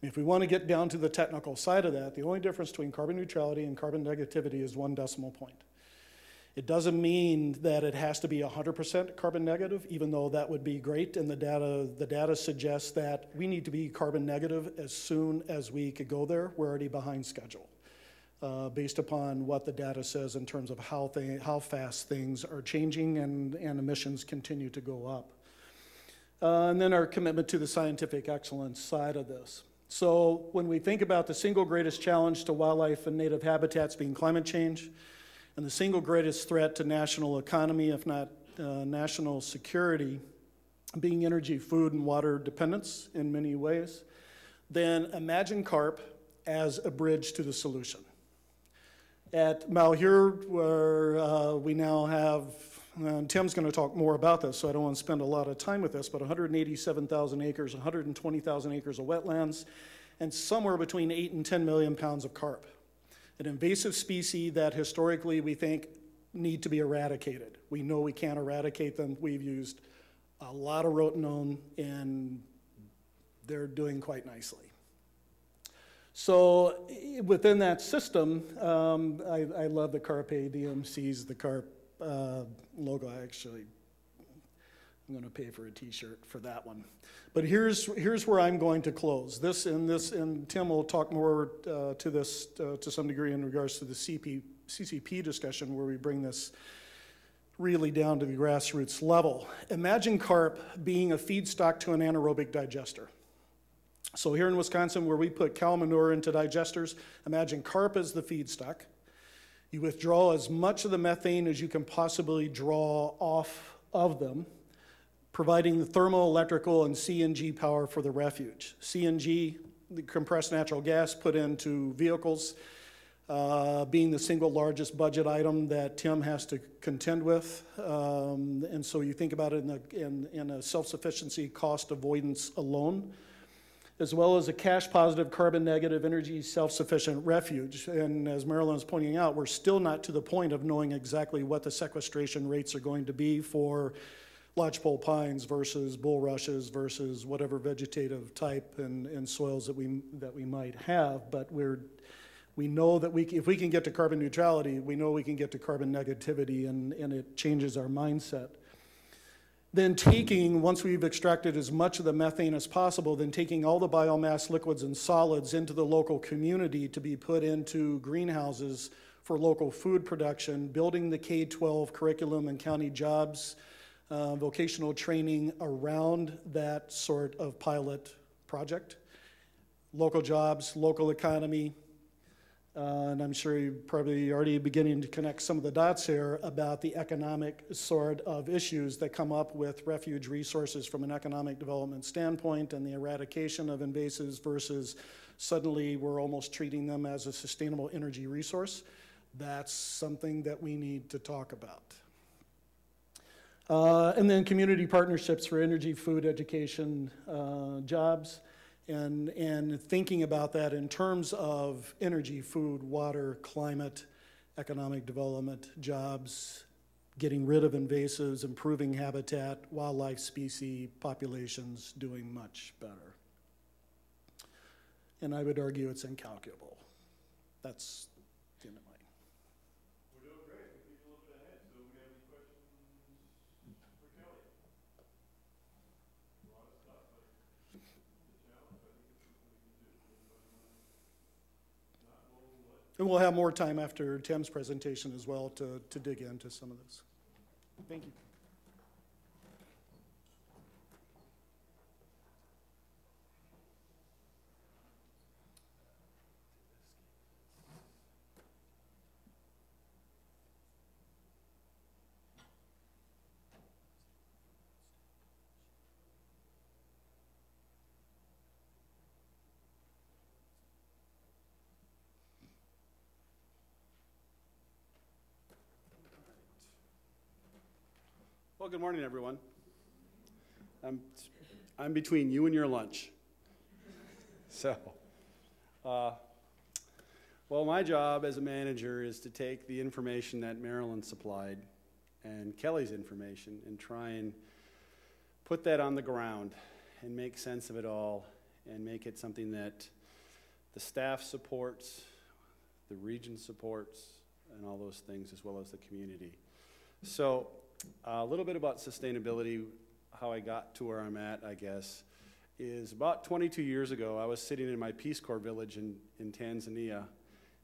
If we want to get down to the technical side of that, the only difference between carbon neutrality and carbon negativity is 1 decimal point. It doesn't mean that it has to be 100% carbon negative, even though that would be great, and the data suggests that we need to be carbon negative as soon as we could go there. We're already behind schedule, based upon what the data says in terms of how fast things are changing and emissions continue to go up. And then our commitment to the scientific excellence side of this. So when we think about the single greatest challenge to wildlife and native habitats being climate change, and the single greatest threat to national economy, if not national security, being energy, food, and water dependence in many ways, then imagine carp as a bridge to the solution. At Malheur, where we now have, and Tim's going to talk more about this, so I don't want to spend a lot of time with this, but 187,000 acres, 120,000 acres of wetlands, and somewhere between 8 and 10 million pounds of carp. An invasive species that historically we think need to be eradicated. We know we can't eradicate them. We've used a lot of rotenone, and they're doing quite nicely. So within that system, I love the Carpe Diem sees the carp logo. I'm going to pay for a T-shirt for that one. But here's where I'm going to close. And Tim will talk more to this to some degree in regards to the CCP discussion, where we bring this really down to the grassroots level. Imagine carp being a feedstock to an anaerobic digester. So here in Wisconsin, where we put cow manure into digesters, imagine carp as the feedstock. You withdraw as much of the methane as you can possibly draw off of them, providing the thermal, electrical, and CNG power for the refuge. CNG, the compressed natural gas put into vehicles, being the single largest budget item that Tim has to contend with. And so you think about it in a self-sufficiency cost avoidance alone, as well as a cash positive, carbon negative, energy self-sufficient refuge. And as Marilyn is pointing out, we're still not to the point of knowing exactly what the sequestration rates are going to be for lodgepole pines versus bulrushes versus whatever vegetative type and soils that we might have. But we know that if we can get to carbon neutrality, we know we can get to carbon negativity, and it changes our mindset. Then once we've extracted as much of the methane as possible, then taking all the biomass, liquids, and solids into the local community to be put into greenhouses for local food production, building the K-12 curriculum and county jobs, vocational training around that sort of pilot project. Local jobs, local economy, And I'm sure you're probably already beginning to connect some of the dots here about the economic sort of issues that come up with refuge resources from an economic development standpoint and the eradication of invasives versus suddenly we're almost treating them as a sustainable energy resource. That's something that we need to talk about. And then community partnerships for energy, food, education, jobs. And thinking about that in terms of energy, food, water, climate, economic development, jobs, getting rid of invasives, improving habitat, wildlife species, populations doing much better. And I would argue it's incalculable. That's the end of mine. We're doing great. We keep a little bit ahead. So we have any questions for Kelly? A lot of stuff, but the challenge, I think it's something we can do. Not what? And we'll have more time after Tim's presentation as well to dig into some of this. Thank you. Well, good morning, everyone. I'm between you and your lunch. So, well, my job as a manager is to take the information that Marilyn supplied and Kelly's information and try and put that on the ground and make sense of it all and make it something that the staff supports, the region supports, and all those things, as well as the community. So, a little bit about sustainability, how I got to where I'm at, I guess, is about 22 years ago, I was sitting in my Peace Corps village in Tanzania,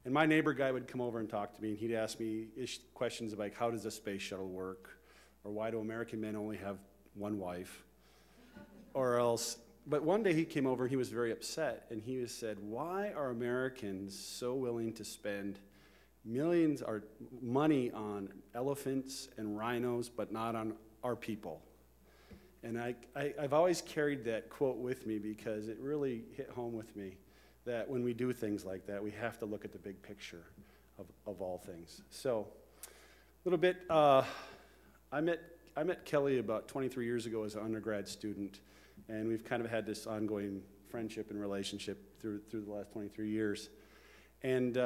and my neighbor guy would come over and talk to me, and he'd ask me questions like, how does a space shuttle work? Or why do American men only have one wife? Or else, but one day he came over and he was very upset, and he said, why are Americans so willing to spend millions or money on elephants and rhinos, but not on our people? And I've always carried that quote with me because it really hit home with me that when we do things like that, we have to look at the big picture of all things. So, a little bit, I met Kelly about 23 years ago as an undergrad student, and we've kind of had this ongoing friendship and relationship through the last 23 years. And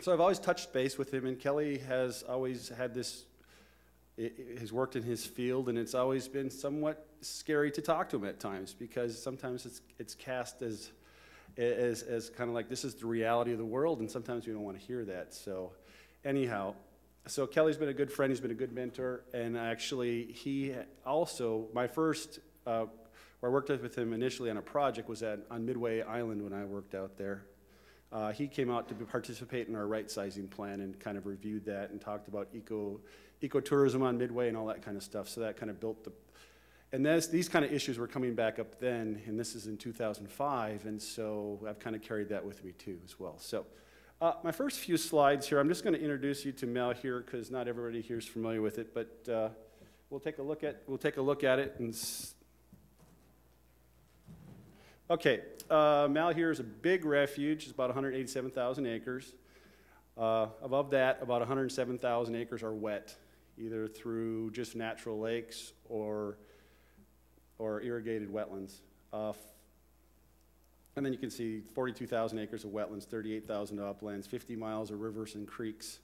so I've always touched base with him, and Kelly has always had this, has worked in his field, and it's always been somewhat scary to talk to him at times because sometimes it's cast as kind of like this is the reality of the world, and sometimes we don't want to hear that. So anyhow, so Kelly's been a good friend, he's been a good mentor, and actually he also, my first, where I worked with him initially on a project was on Midway Island when I worked out there. He came out to participate in our right-sizing plan and kind of reviewed that and talked about ecotourism on Midway and all that kind of stuff. So that kind of built the, and these kind of issues were coming back up then, and this is in 2005, and so I've kind of carried that with me too as well. So my first few slides here, I'm just going to introduce you to Mel here because not everybody here is familiar with it, but we'll take a look at it and. Okay, Mal here is a big refuge. It's about 187,000 acres. Above that, about 107,000 acres are wet, either through just natural lakes or irrigated wetlands. And then you can see 42,000 acres of wetlands, 38,000 uplands, 50 miles of rivers and creeks.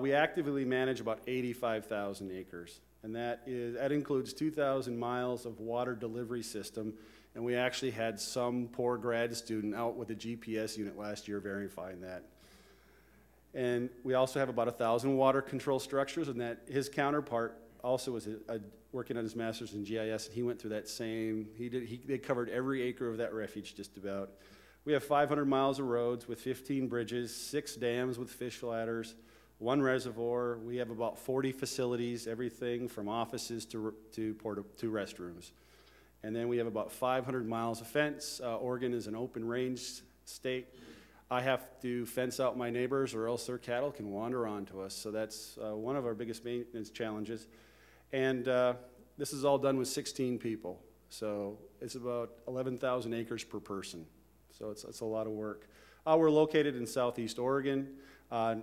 We actively manage about 85,000 acres, and that includes 2,000 miles of water delivery system. And we actually had some poor grad student out with a GPS unit last year verifying that. And we also have about 1,000 water control structures, and that his counterpart also was working on his master's in GIS, and he went through that same, they covered every acre of that refuge just about. We have 500 miles of roads with 15 bridges, 6 dams with fish ladders, 1 reservoir. We have about 40 facilities, everything from offices to restrooms. And then we have about 500 miles of fence. Oregon is an open range state. I have to fence out my neighbors or else their cattle can wander onto us. So that's one of our biggest maintenance challenges. And this is all done with 16 people. So it's about 11,000 acres per person. So it's a lot of work. We're located in southeast Oregon,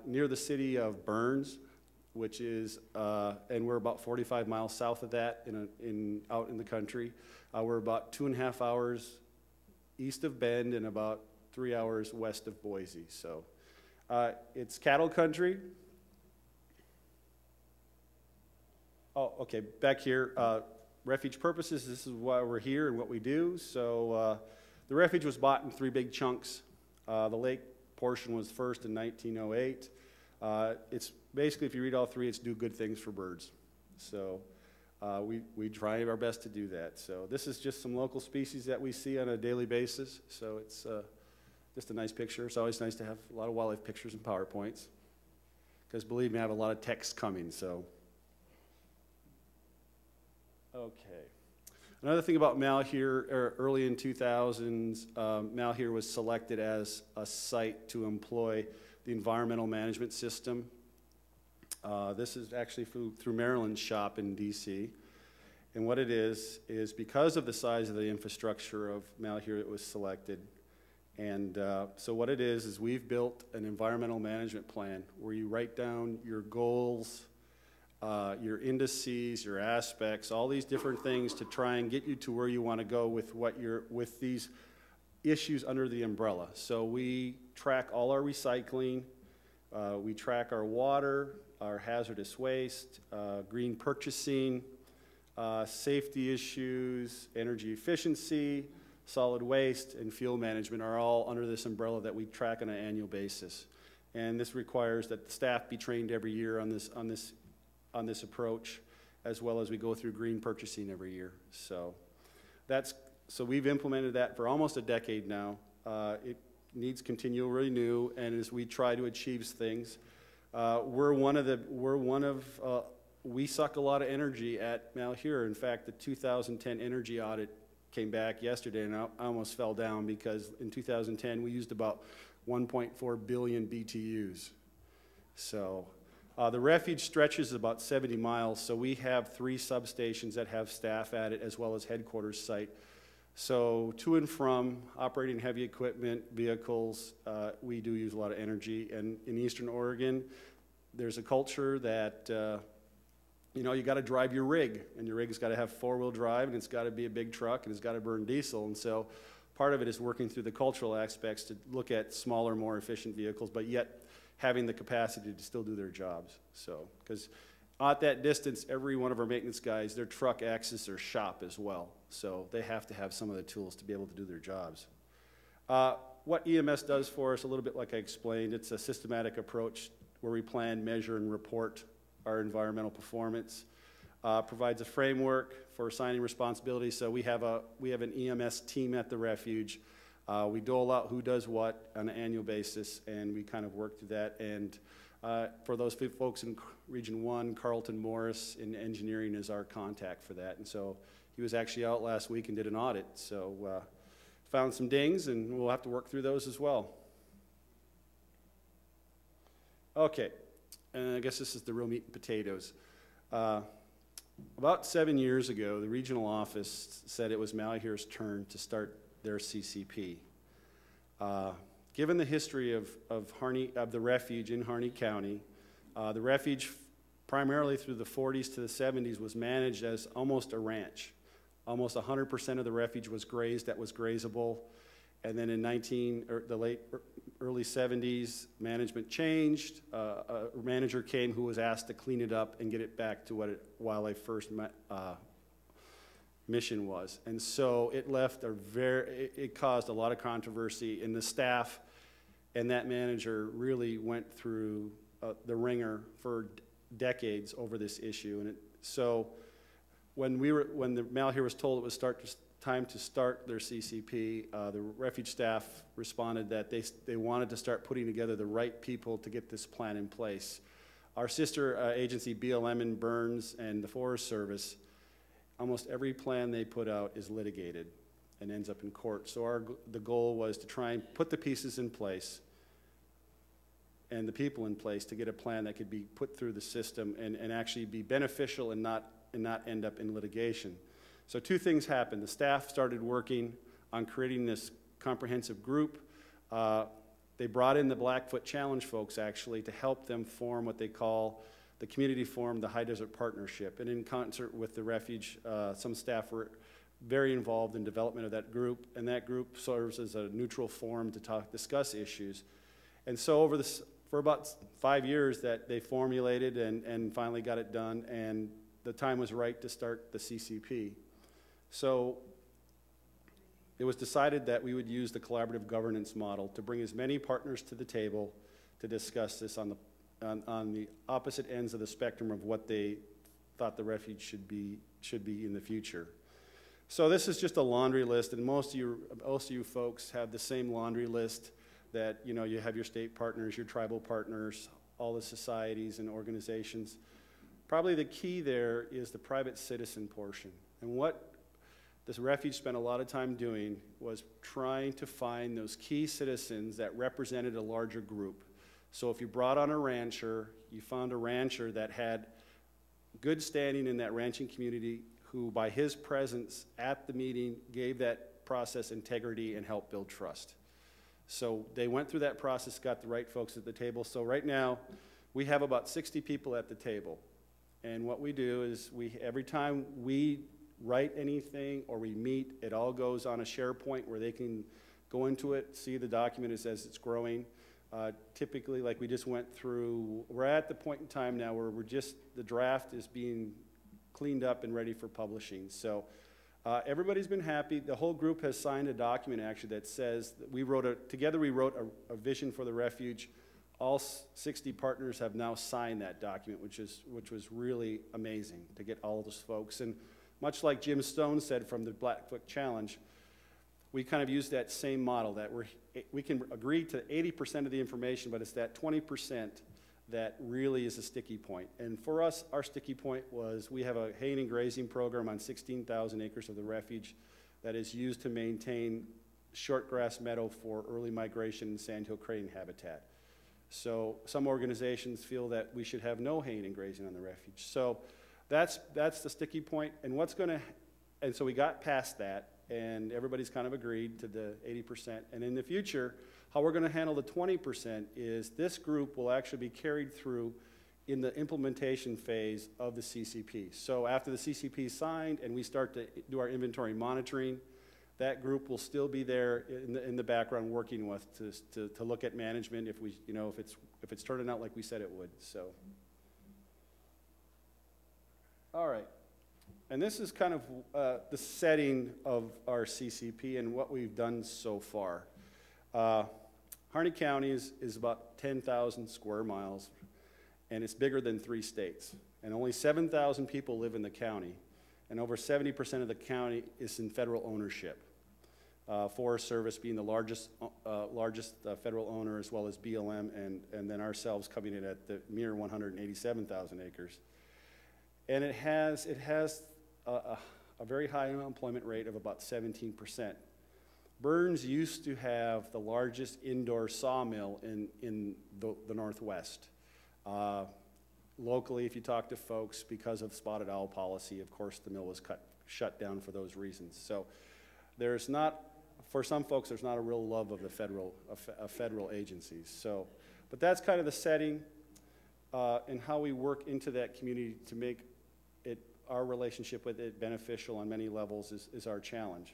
near the city of Burns, which is, and we're about 45 miles south of that out in the country. We're about 2.5 hours east of Bend and about 3 hours west of Boise. So it's cattle country. Oh, okay, back here, refuge purposes, this is why we're here and what we do. So the refuge was bought in 3 big chunks. The lake portion was first in 1908. It's basically, if you read all 3, it's do good things for birds. So we try our best to do that. So this is just some local species that we see on a daily basis. So it's just a nice picture. It's always nice to have a lot of wildlife pictures and PowerPoints. Because believe me, I have a lot of text coming, so. Okay. Another thing about Malheur, early in 2000s, Malheur was selected as a site to employ the environmental management system. This is actually through Marilyn's shop in DC. And what it is because of the size of the infrastructure of Malheur, it was selected. And so what it is we've built an environmental management plan where you write down your goals, your indices, your aspects, all these different things to try and get you to where you want to go with these issues under the umbrella. So we track all our recycling, we track our water, our hazardous waste, green purchasing, safety issues, energy efficiency, solid waste, and fuel management are all under this umbrella that we track on an annual basis. And this requires that the staff be trained every year on this approach, as well as we go through green purchasing every year. So we've implemented that for almost a decade now. It needs continual renew, and as we try to achieve things, we suck a lot of energy at Malheur. In fact, the 2010 energy audit came back yesterday, and I almost fell down because in 2010 we used about 1.4 billion BTUs. So the refuge stretches about 70 miles, so we have 3 substations that have staff at it as well as headquarters site. So to and from operating heavy equipment, vehicles, we do use a lot of energy. And in Eastern Oregon, there's a culture that you got to drive your rig, and your rig's got to have 4-wheel drive, and it's got to be a big truck, and it's got to burn diesel. And so part of it is working through the cultural aspects to look at smaller, more efficient vehicles, but yet having the capacity to still do their jobs. So, because at that distance, every one of our maintenance guys, their truck acts as their shop as well. So they have to have some of the tools to be able to do their jobs. What EMS does for us, a little bit like I explained, it's a systematic approach where we plan, measure, and report our environmental performance. Provides a framework for assigning responsibilities. So we have an EMS team at the refuge. We dole out who does what on an annual basis, and we kind of work through that. And for those folks in Region 1, Carlton Morris in engineering is our contact for that. And so he was actually out last week and did an audit. So found some dings, and we'll have to work through those as well. Okay, and I guess this is the real meat and potatoes. About 7 years ago, the regional office said it was Malheur's turn to start their CCP. Given the history of the refuge in Harney County, the refuge primarily through the 40s to the 70s was managed as almost a ranch. Almost 100% of the refuge was grazed that was grazable. And then in the early 70s, management changed. A manager came who was asked to clean it up and get it back to what Wildlife First mission was. And so it left it caused a lot of controversy, and the staff and that manager really went through the ringer for decades over this issue. And so when the Malheur was told it was time to start their CCP, the refuge staff responded that they wanted to start putting together the right people to get this plan in place. Our sister agency, BLM in Burns, and the Forest Service, almost every plan they put out is litigated and ends up in court. So the goal was to try and put the pieces in place and the people in place to get a plan that could be put through the system and actually be beneficial and not end up in litigation. So two things happened. The staff started working on creating this comprehensive group. They brought in the Blackfoot Challenge folks actually to help them form what they call the community forum, the High Desert Partnership. And in concert with the Refuge, some staff were very involved in development of that group, and that group serves as a neutral forum to discuss issues. And so for about 5 years that they formulated and finally got it done, and the time was right to start the CCP. So it was decided that we would use the collaborative governance model to bring as many partners to the table to discuss this on the opposite ends of the spectrum of what they thought the refuge should be in the future. So this is just a laundry list, and most of you folks have the same laundry list that, you know, you have your state partners, your tribal partners, all the societies and organizations. Probably the key there is the private citizen portion. And what this refuge spent a lot of time doing was trying to find those key citizens that represented a larger group. So if you brought on a rancher, you found a rancher that had good standing in that ranching community, who by his presence at the meeting gave that process integrity and helped build trust. So they went through that process, got the right folks at the table. So right now, we have about 60 people at the table. And what we do is every time we write anything or we meet, it all goes on a SharePoint where they can go into it, see the document as it's growing. Typically, like we just went through, we're at the point in time now where the draft is being cleaned up and ready for publishing. So everybody's been happy. The whole group has signed a document actually that says that together we wrote a vision for the refuge. All 60 partners have now signed that document, which was really amazing to get all of those folks. And much like Jim Stone said from the Blackfoot Challenge, we kind of use that same model that we can agree to 80% of the information, but it's that 20% that really is a sticky point. And for us, our sticky point was we have a haying and grazing program on 16,000 acres of the refuge that is used to maintain shortgrass meadow for early migration and sandhill crane habitat. So some organizations feel that we should have no haying and grazing on the refuge. So that's the sticky point. And so we got past that, and everybody's kind of agreed to the 80%. And in the future, how we're going to handle the 20% is this group will actually be carried through in the implementation phase of the CCP. So after the CCP is signed and we start to do our inventory monitoring, that group will still be there in the background working with to look at management if it's turning out like we said it would. So, all right. And this is kind of the setting of our CCP and what we've done so far. Harney County is about 10,000 square miles, and it's bigger than 3 states. And only 7,000 people live in the county, and over 70% of the county is in federal ownership. Forest Service being the largest federal owner, as well as BLM, and then ourselves coming in at the mere 187,000 acres. And it has a very high unemployment rate of about 17%. Burns used to have the largest indoor sawmill in the Northwest. Locally, if you talk to folks, because of spotted owl policy, of course, the mill was shut down for those reasons. So there's not, for some folks, there's not a real love of the federal agencies. So, but that's kind of the setting and how we work into that community to make our relationship with it beneficial on many levels is our challenge.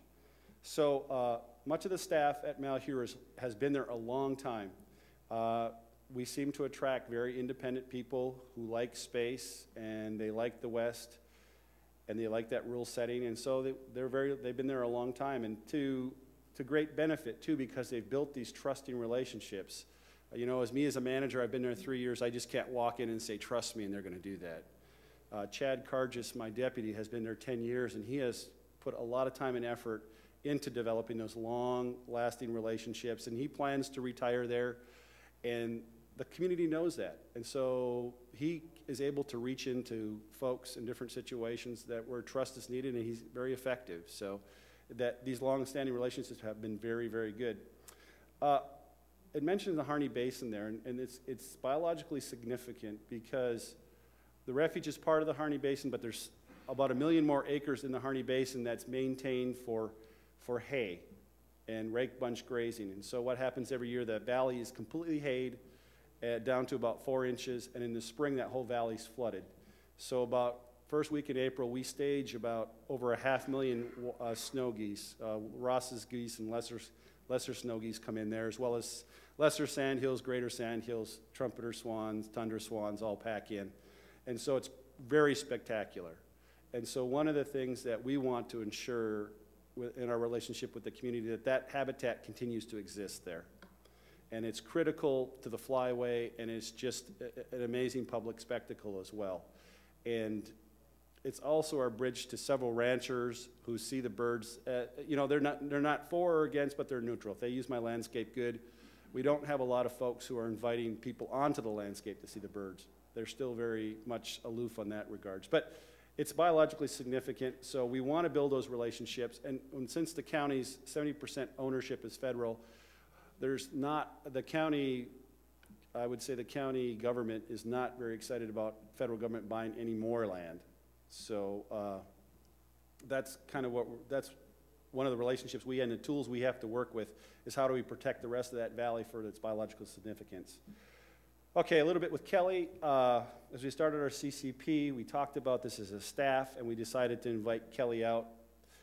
So much of the staff at Malheur has been there a long time. We seem to attract very independent people who like space and they like the West and they like that rural setting, and so they've been there a long time, and to great benefit too, because they've built these trusting relationships. You know, as a manager, I've been there 3 years. I just can't walk in and say, trust me, and they're going to do that. Chad Cargis, my deputy, has been there 10 years, and he has put a lot of time and effort into developing those long-lasting relationships, and he plans to retire there, and the community knows that. And so he is able to reach into folks in different situations where trust is needed, and he's very effective. So that these long-standing relationships have been very, very good. it mentions the Harney Basin there, and it's biologically significant because the refuge is part of the Harney Basin, but there's about 1 million more acres in the Harney Basin that's maintained for hay and rake bunch grazing. And so what happens every year, that valley is completely hayed down to about 4 inches, and in the spring that whole valley's flooded. So about first week in April, we stage about over 500,000 snow geese. Ross's geese and lesser snow geese come in there, as well as lesser sandhills, greater sandhills, trumpeter swans, tundra swans all pack in. And so it's very spectacular. And so one of the things that we want to ensure in our relationship with the community, that habitat continues to exist there. And it's critical to the flyway, and it's just an amazing public spectacle as well. And it's also our bridge to several ranchers who see the birds. You know, they're not for or against, but they're neutral. If they use my landscape good, we don't have a lot of folks who are inviting people onto the landscape to see the birds. They're still very much aloof on that regards. But it's biologically significant, so we want to build those relationships. And since the county's 70% ownership is federal, there's not, the county, I would say the county government is not very excited about federal government buying any more land. So that's kind of that's one of the relationships we and the tools we have to work with is how do we protect the rest of that valley for its biological significance. Okay, a little bit with Kelly. As we started our CCP, we talked about this as a staff, and we decided to invite Kelly out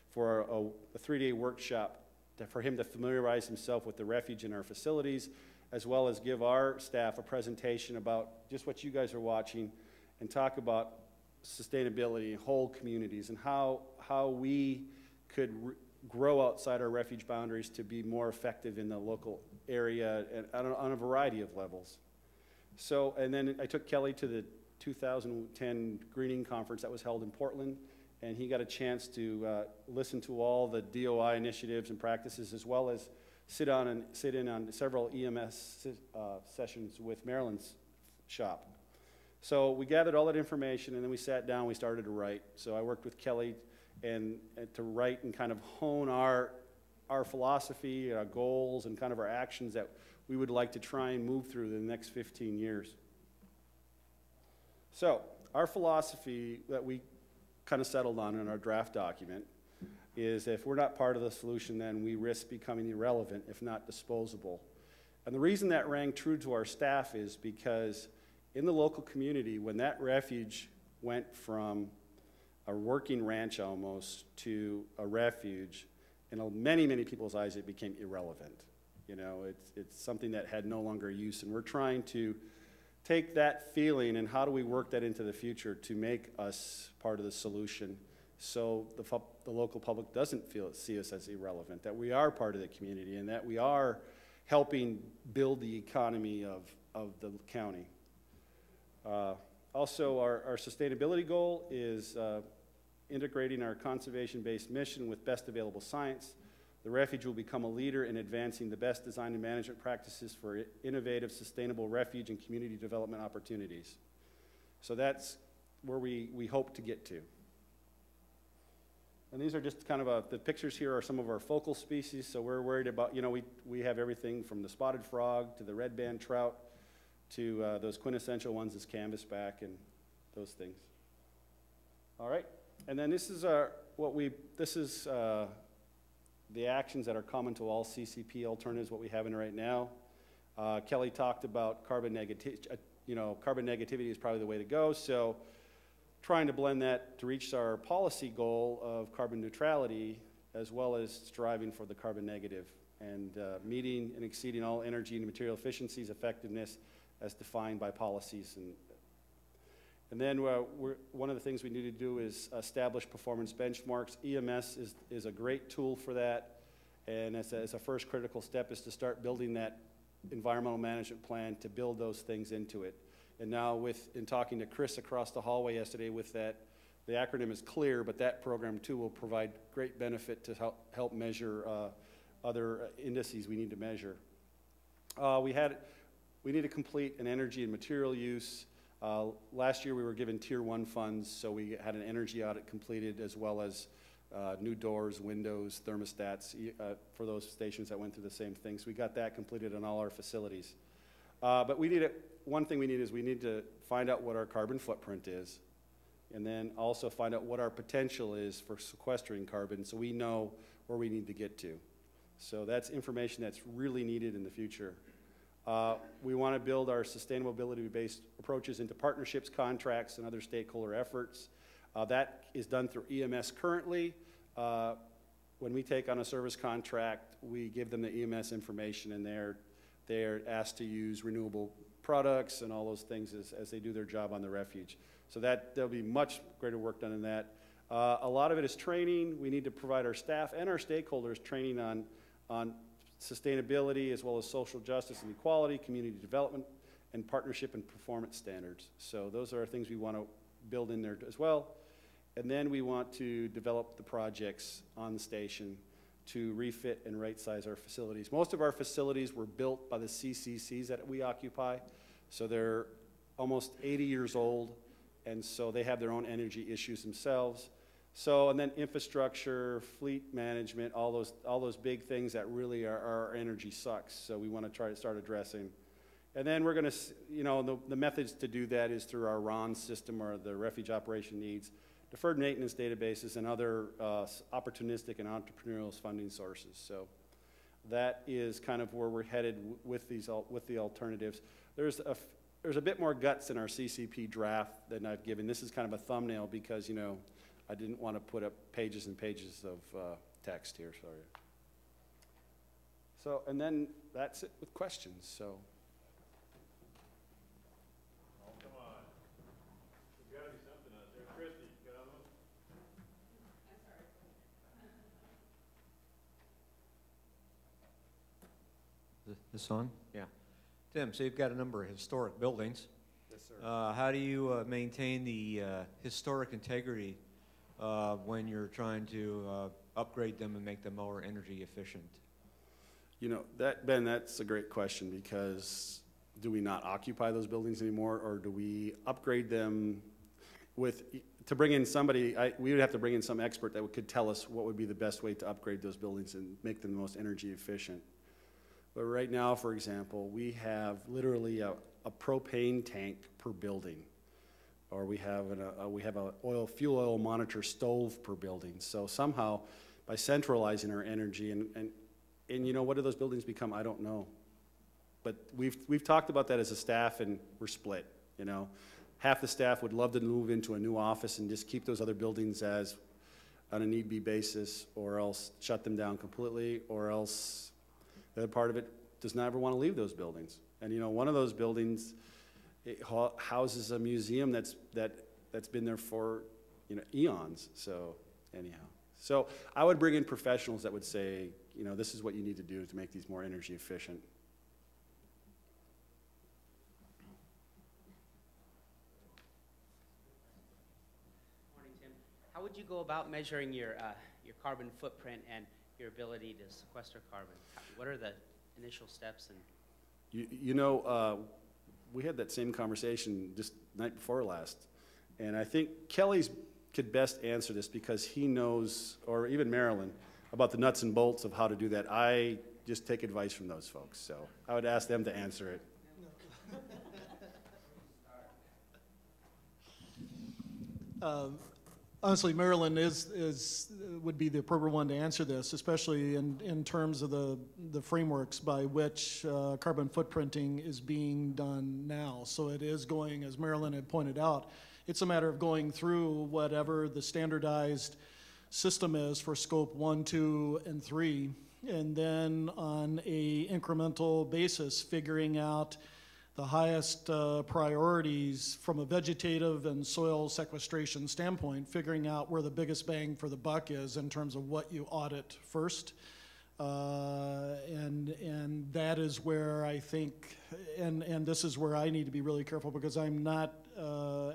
for a 3-day workshop for him to familiarize himself with the refuge in our facilities, as well as give our staff a presentation about just what you guys are watching and talk about sustainability in whole communities and how we could grow outside our refuge boundaries to be more effective in the local area and on a variety of levels. So, and then I took Kelly to the 2010 Greening Conference that was held in Portland, and he got a chance to listen to all the DOI initiatives and practices, as well as sit in on several EMS sessions with Marilyn's shop. So we gathered all that information, and then we sat down, we started to write. So I worked with Kelly and to write and kind of hone our philosophy, our goals, and kind of our actions that we would like to try and move through the next 15 years. So our philosophy that we kind of settled on in our draft document is if we're not part of the solution, then we risk becoming irrelevant, if not disposable. And the reason that rang true to our staff is because in the local community, when that refuge went from a working ranch almost to a refuge, in many, many people's eyes, it became irrelevant. You know, it's something that had no longer use, and we're trying to take that feeling and how do we work that into the future to make us part of the solution so the local public doesn't see us as irrelevant, that we are part of the community and that we are helping build the economy of the county. Also, our sustainability goal is integrating our conservation-based mission with best available science. The refuge will become a leader in advancing the best design and management practices for innovative, sustainable refuge and community development opportunities. So that's where we hope to get to. And these are just kind of the pictures here are some of our focal species. So we're worried about, you know, we have everything from the spotted frog to the red band trout to those quintessential ones as canvasback and those things. All right, and then this is the actions that are common to all CCP alternatives, what we have in right now. Kelly talked about carbon negativity. Carbon negativity is probably the way to go. So trying to blend that to reach our policy goal of carbon neutrality, as well as striving for the carbon negative, and meeting and exceeding all energy and material efficiencies, effectiveness, as defined by policies. And then one of the things we need to do is establish performance benchmarks. EMS is a great tool for that, and as a first critical step is to start building that environmental management plan to build those things into it. And now in talking to Chris across the hallway yesterday with that, the acronym is CLEAR, but that program too will provide great benefit to help measure other indices we need to measure. We need to complete an energy and material use. Last year we were given Tier 1 funds, so we had an energy audit completed as well as new doors, windows, thermostats for those stations that went through the same thing. So we got that completed on all our facilities. But one thing we need to find out what our carbon footprint is, and then also find out what our potential is for sequestering carbon so we know where we need to get to. So that's information that's really needed in the future. We want to build our sustainability-based approaches into partnerships, contracts, and other stakeholder efforts. That is done through EMS currently. When we take on a service contract, we give them the EMS information, and they're asked to use renewable products and all those things as they do their job on the refuge. So there'll be much greater work done in that. A lot of it is training. We need to provide our staff and our stakeholders training on sustainability as well as social justice and equality, community development, and partnership and performance standards. So those are things we want to build in there as well. And then we want to develop the projects on the station to refit and right-size our facilities. Most of our facilities were built by the CCCs that we occupy, so they're almost 80 years old, and so they have their own energy issues themselves. So, and then infrastructure, fleet management, all those big things that really are our energy sucks. So we want to try to start addressing. And then we're going to, the methods to do that is through our RON system, or the Refuge Operation Needs, deferred maintenance databases, and other opportunistic and entrepreneurial funding sources. So that is kind of where we're headed with the alternatives. There's a bit more guts in our CCP draft than I've given. This is kind of a thumbnail because, I didn't want to put up pages and pages of text here, sorry. So, and then that's it with questions, so. Oh, come on. There's got to be something out there. Christy, get on those. This on? Yeah. Tim, so you've got a number of historic buildings. Yes, sir. How do you maintain the historic integrity when you're trying to upgrade them and make them more energy efficient? Ben, that's a great question, because do we not occupy those buildings anymore, or do we upgrade them to bring in somebody? We would have to bring in some expert that could tell us what would be the best way to upgrade those buildings and make them the most energy efficient. But right now, for example, we have literally a propane tank per building, or we have a fuel oil monitor stove per building. So somehow, by centralizing our energy, and what do those buildings become? I don't know. But we've talked about that as a staff, and we're split. Half the staff would love to move into a new office and just keep those other buildings as on a need-be basis, or else shut them down completely, or else the other part of it does not ever want to leave those buildings. And one of those buildings, it houses a museum that's been there for eons. So anyhow, so I would bring in professionals that would say, this is what you need to do to make these more energy efficient. Morning, Tim. How would you go about measuring your carbon footprint and your ability to sequester carbon? What are the initial steps? And we had that same conversation just night before last, and I think Kelly's could best answer this because he knows, or even Marilyn, about the nuts and bolts of how to do that. I just take advice from those folks, so I would ask them to answer it. Honestly, Marilyn would be the appropriate one to answer this, especially in terms of the frameworks by which carbon footprinting is being done now. So it is going, as Marilyn had pointed out, it's a matter of going through whatever the standardized system is for scope 1, 2, and 3, and then on a incremental basis figuring out the highest priorities from a vegetative and soil sequestration standpoint, figuring out where the biggest bang for the buck is in terms of what you audit first. And that is where I think, and this is where I need to be really careful because I'm not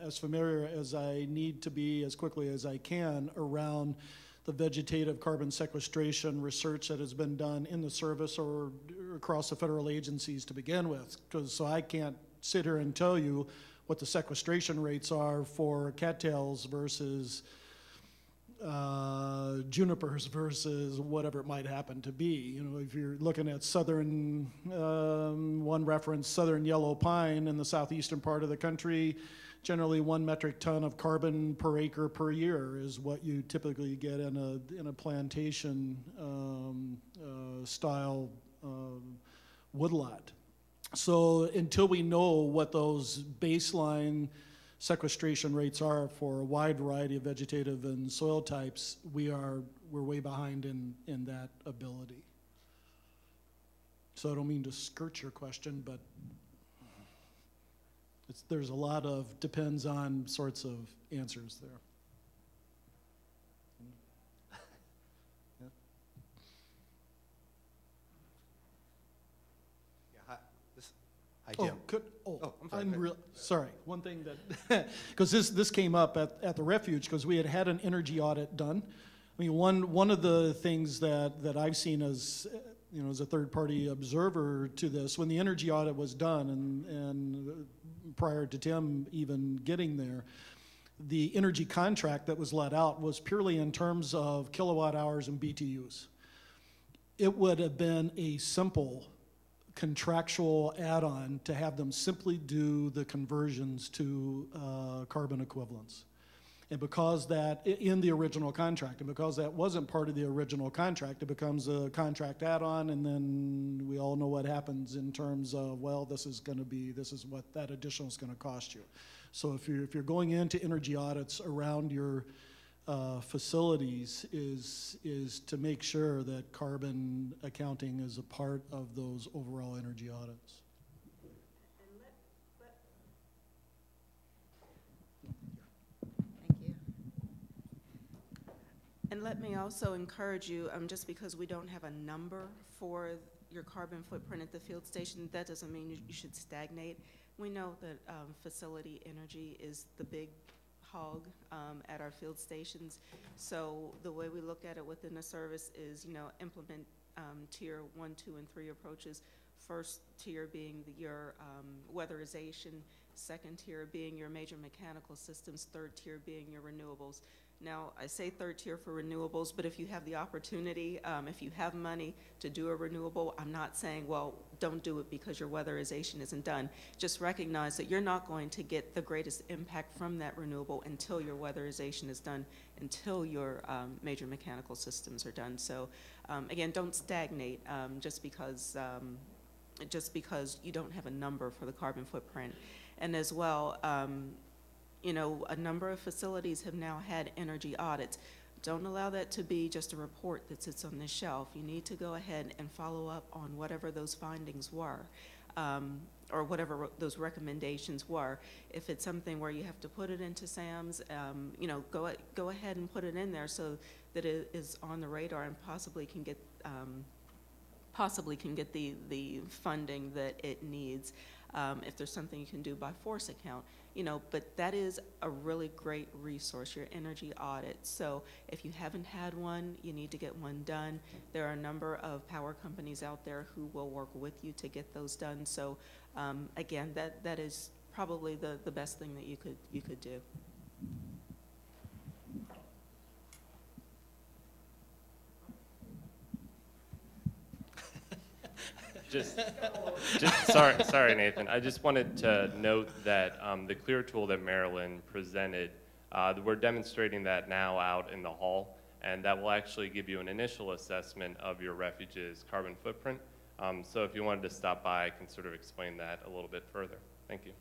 as familiar as I need to be as quickly as I can around the vegetative carbon sequestration research that has been done in the service or across the federal agencies to begin with. So I can't sit here and tell you what the sequestration rates are for cattails versus junipers versus whatever it might happen to be. You know, if you're looking at southern, one reference, southern yellow pine in the southeastern part of the country, generally 1 metric ton of carbon per acre per year is what you typically get in a plantation style woodlot. So until we know what those baseline sequestration rates are for a wide variety of vegetative and soil types, we're way behind in that ability. So I don't mean to skirt your question, but there's a lot of depends on sorts of answers there. Hi, Tim. I'm sorry. One thing that, because this came up at the refuge, because we had an energy audit done. I mean, one of the things that I've seen as, you know, as a third-party observer to this, when the energy audit was done, and prior to Tim even getting there, the energy contract that was let out was purely in terms of kilowatt hours and BTUs. It would have been a simple contractual add-on to have them simply do the conversions to carbon equivalents. And because that, in the original contract, and because that wasn't part of the original contract, it becomes a contract add-on, and then we all know what happens in terms of, well, this is what that additional is going to cost you. So if you're going into energy audits around your facilities, is to make sure that carbon accounting is a part of those overall energy audits. Thank you. And let me also encourage you, just because we don't have a number for your carbon footprint at the field station, that doesn't mean you should stagnate. We know that facility energy is the big hog at our field stations. So the way we look at it within the service is, you know, implement tier 1, 2, and 3 approaches. First tier being your weatherization, second tier being your major mechanical systems, third tier being your renewables. Now, I say third tier for renewables, but if you have the opportunity, if you have money to do a renewable, I'm not saying, well, don't do it because your weatherization isn't done. Just recognize that you're not going to get the greatest impact from that renewable until your weatherization is done, until your major mechanical systems are done. So again, don't stagnate just because you don't have a number for the carbon footprint. And as well, you know, a number of facilities have now had energy audits. Don't allow that to be just a report that sits on the shelf. You need to go ahead and follow up on whatever those findings were, or whatever those recommendations were. If it's something where you have to put it into SAMs, you know, go ahead and put it in there so that it is on the radar and possibly can get the funding that it needs. If there's something you can do by force account, you know, but that is a really great resource, your energy audit. So if you haven't had one, you need to get one done. There are a number of power companies out there who will work with you to get those done. So again, that is probably the best thing that you could do. Sorry, Nathan. I just wanted to note that the Clear tool that Marilyn presented, we're demonstrating that now out in the hall, and that will actually give you an initial assessment of your refuge's carbon footprint. So if you wanted to stop by, I can sort of explain that a little bit further. Thank you.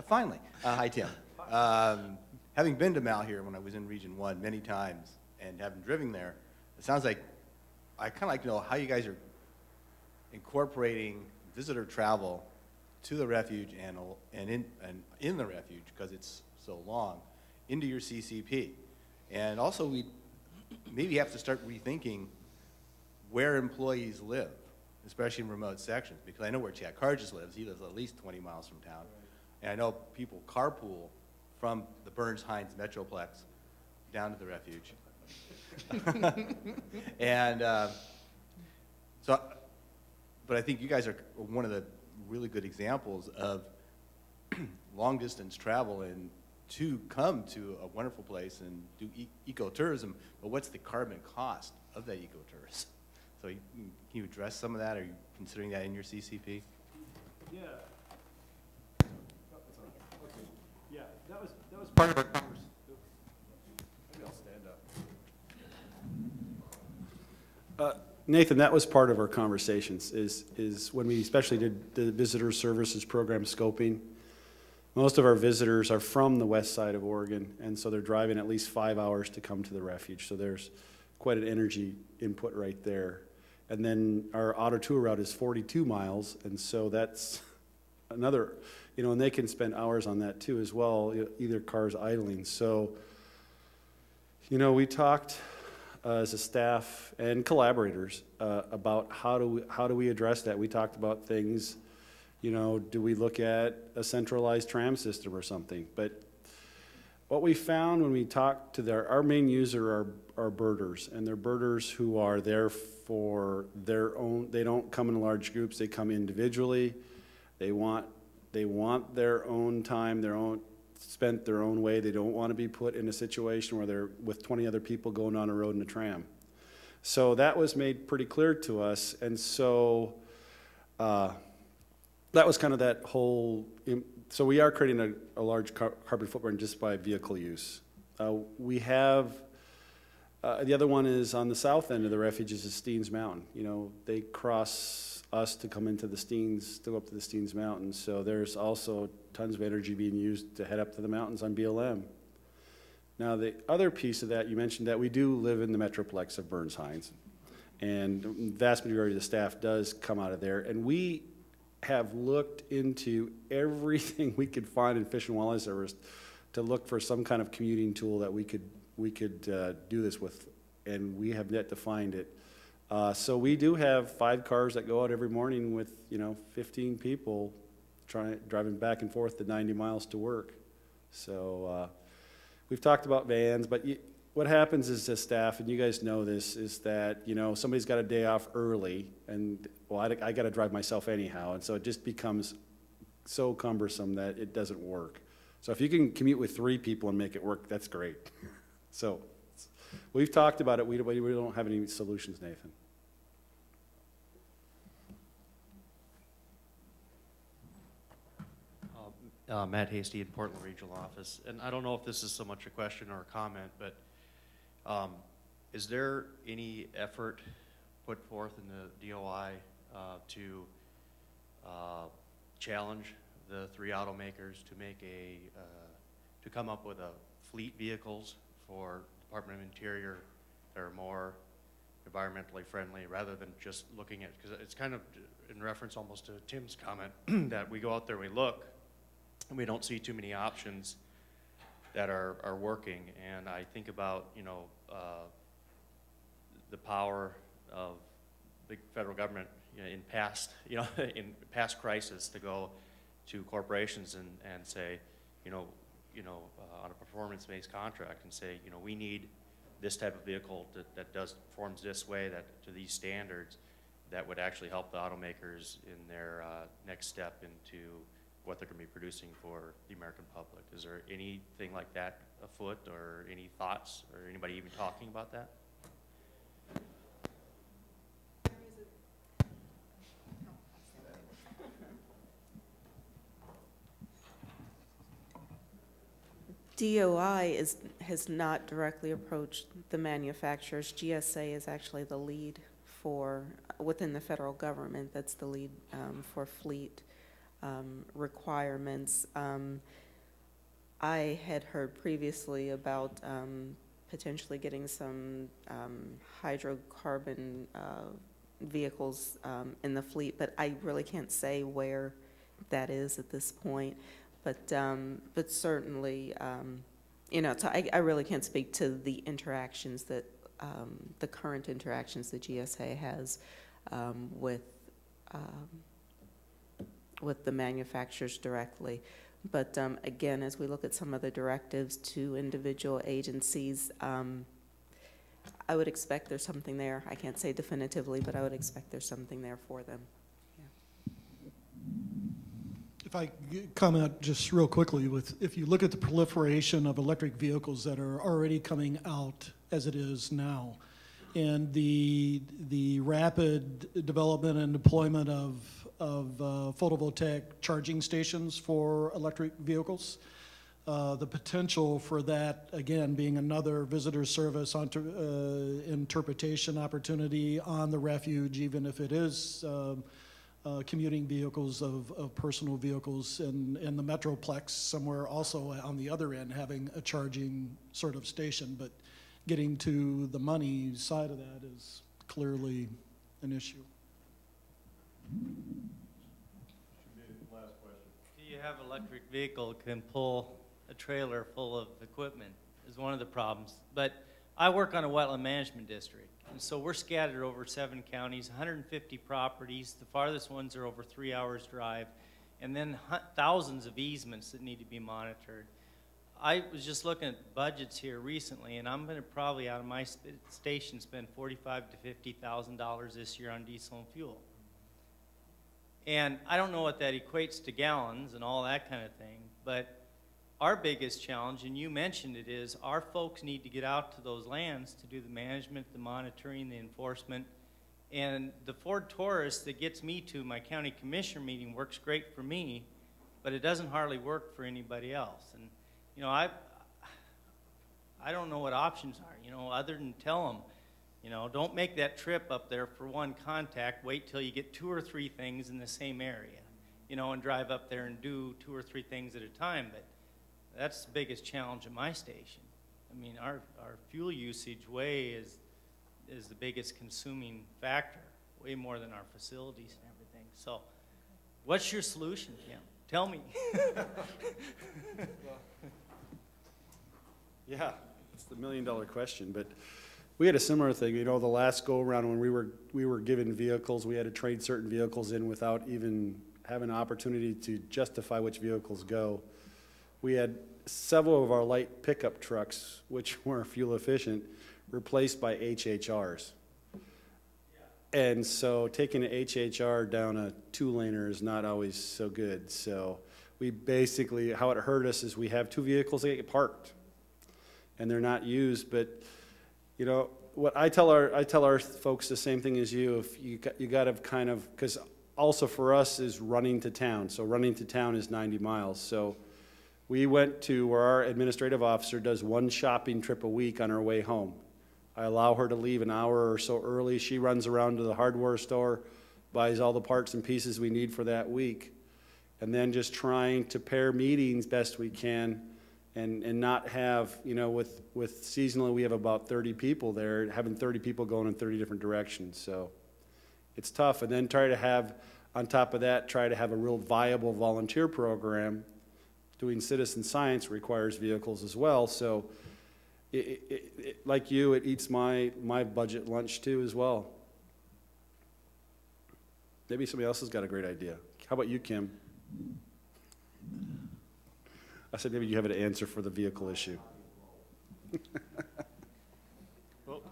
Finally, hi Tim. Having been to Malheur when I was in Region 1 many times and having driven there, it sounds like I kind of like to know how you guys are incorporating visitor travel to the refuge and in the refuge, because it's so long, into your CCP. And also we maybe have to start rethinking where employees live, especially in remote sections, because I know where Chad Carges lives. He lives at least 20 miles from town. And I know people carpool from the Burns-Hines Metroplex down to the refuge. And but I think you guys are one of the really good examples of long distance travel to come to a wonderful place and do ecotourism, but what's the carbon cost of that ecotourism? So can you address some of that? Are you considering that in your CCP? Yeah. Yeah, that was part of our conversation. Maybe I'll stand up. Nathan, that was part of our conversations, is when we especially did the visitor services program scoping. Most of our visitors are from the west side of Oregon, and so they're driving at least 5 hours to come to the refuge. So there's quite an energy input right there. And then our auto tour route is 42 miles, and so that's another, and they can spend hours on that too as well, either cars idling. So, we talked as a staff and collaborators about how do we address that. We talked about things, do we look at a centralized tram system or something? But what we found when we talked to our main user are birders, and they're birders who are there for their own. They don't come in large groups, they come individually. They want their own time, spent their own way. They don't want to be put in a situation where they're with 20 other people going on a road in a tram. So that was made pretty clear to us, and so that was kind of that whole. So we are creating a large carbon footprint just by vehicle use. We have, the other one is on the south end of the refuge is Steens Mountain. They cross us to come into the Steens, to go up to the Steens Mountains. So there's also tons of energy being used to head up to the mountains on BLM. Now the other piece of that, you mentioned that we do live in the Metroplex of Burns-Hines. And the vast majority of the staff does come out of there. And we have looked into everything we could find in Fish and Wildlife Service to look for some kind of commuting tool that we could do this with, and we have yet to find it. So we do have 5 cars that go out every morning with 15 people driving back and forth the 90 miles to work. So we've talked about vans, but what happens is the staff, and you guys know this, is that somebody's got a day off early, and I got to drive myself anyhow, and so it just becomes so cumbersome that it doesn't work. So if you can commute with 3 people and make it work, that's great. So we've talked about it. We don't have any solutions, Nathan. Matt Hasty in Portland Regional Office, and I don't know if this is so much a question or a comment, but is there any effort put forth in the DOI to challenge the 3 automakers to make to come up with fleet vehicles for Department of Interior that are more environmentally friendly, rather than just looking at, because it's kind of in reference almost to Tim's comment that we go out there, we look, and we don't see too many options that are working. And I think about the power of the federal government in past crisis to go to corporations and say on a performance-based contract and say we need this type of vehicle that performs this way, that to these standards, that would actually help the automakers in their next step into what they're going to be producing for the American public. Is there anything like that afoot, or any thoughts, or anybody even talking about that? DOI has not directly approached the manufacturers. GSA is actually the lead within the federal government, that's the lead for fleet requirements. I had heard previously about potentially getting some hydrocarbon vehicles in the fleet, but I really can't say where that is at this point. But certainly, so I really can't speak to the interactions that the current interactions that GSA has with the manufacturers directly. But again, as we look at some of the directives to individual agencies, I would expect there's something there. I can't say definitively, but I would expect there's something there for them. If I comment just real quickly, if you look at the proliferation of electric vehicles that are already coming out as it is now, and the rapid development and deployment of photovoltaic charging stations for electric vehicles, the potential for that, again, being another visitor service interpretation opportunity on the refuge, even if it is commuting vehicles of personal vehicles, and the Metroplex somewhere also on the other end having a charging sort of station. But getting to the money side of that is clearly an issue. Do you have an electric vehicle can pull a trailer full of equipment is one of the problems. But I work on a wetland management district, and so we're scattered over 7 counties, 150 properties. The farthest ones are over 3 hours drive, and then thousands of easements that need to be monitored. I was just looking at budgets here recently, and I'm going to probably out of my station spend $45,000 to $50,000 this year on diesel and fuel. And I don't know what that equates to gallons and all that kind of thing, but our biggest challenge, and you mentioned it, is our folks need to get out to those lands to do the management, the monitoring, the enforcement. And the Ford Taurus that gets me to my county commissioner meeting works great for me, but it doesn't hardly work for anybody else. And you know, I don't know what options are, you know, other than tell them, you know, don't make that trip up there for one contact, wait till you get 2 or 3 things in the same area, you know, and drive up there and do 2 or 3 things at a time. But that's the biggest challenge at my station. I mean, our fuel usage way is the biggest consuming factor, way more than our facilities and everything. So what's your solution, Kim? Tell me. Yeah, it's the $1 million question, but we had a similar thing. You know, the last go around when we were given vehicles, we had to trade certain vehicles in without even having an opportunity to justify which vehicles go. We had several of our light pickup trucks, which were fuel efficient, replaced by HHRs. And so taking an HHR down a 2-laner is not always so good. So we basically, how it hurt us is we have 2 vehicles that get parked and they're not used. But you know, what I tell our folks the same thing as you. If you got to kind of, because also for us is running to town. So running to town is 90 miles. So we went to where our administrative officer does 1 shopping trip a week on her way home. I allow her to leave an hour or so early. She runs around to the hardware store, buys all the parts and pieces we need for that week, and then just trying to pair meetings best we can and not have, you know, with seasonally we have about 30 people there, having 30 people going in 30 different directions. So it's tough. And then try to have, on top of that, try to have a real viable volunteer program. Doing citizen science requires vehicles as well. So like you, it eats my budget lunch too as well. Maybe somebody else has got a great idea. How about you, Kim? I said maybe you have an answer for the vehicle issue. Well,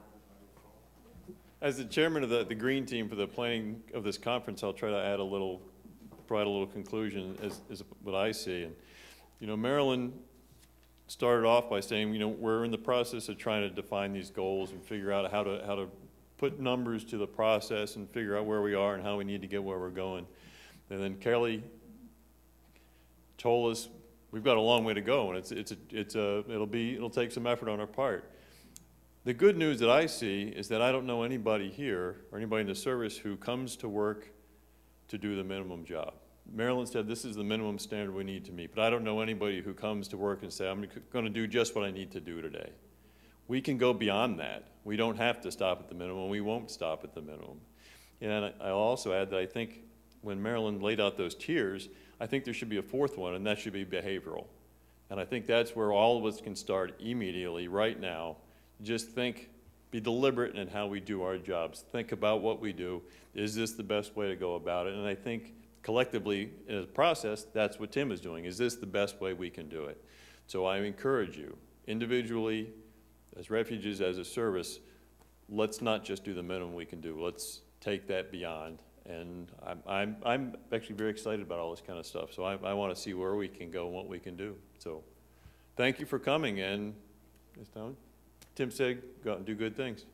as the chairman of the green team for the planning of this conference, I'll try to add provide a little conclusion as what I see. And you know, Marilyn started off by saying, you know, we're in the process of trying to define these goals and figure out how to put numbers to the process and figure out where we are and how we need to get where we're going. And then Kelly told us we've got a long way to go, and it'll take some effort on our part. The good news that I see is that I don't know anybody here or anybody in the service who comes to work to do the minimum job. Marilyn said this is the minimum standard we need to meet, but I don't know anybody who comes to work and say, I'm going to do just what I need to do today. We can go beyond that. We don't have to stop at the minimum. We won't stop at the minimum. And I'll also add that I think when Marilyn laid out those tiers, I think there should be a 4th one, and that should be behavioral. And I think that's where all of us can start immediately, right now. Just think, be deliberate in how we do our jobs. Think about what we do. Is this the best way to go about it? And I think collectively, in a process, that's what Tim is doing. Is this the best way we can do it? So I encourage you, individually, as refuges, as a service, let's not just do the minimum we can do. Let's take that beyond And I'm actually very excited about all this kind of stuff. So I want to see where we can go and what we can do. So thank you for coming. And as Tim said, go out and do good things.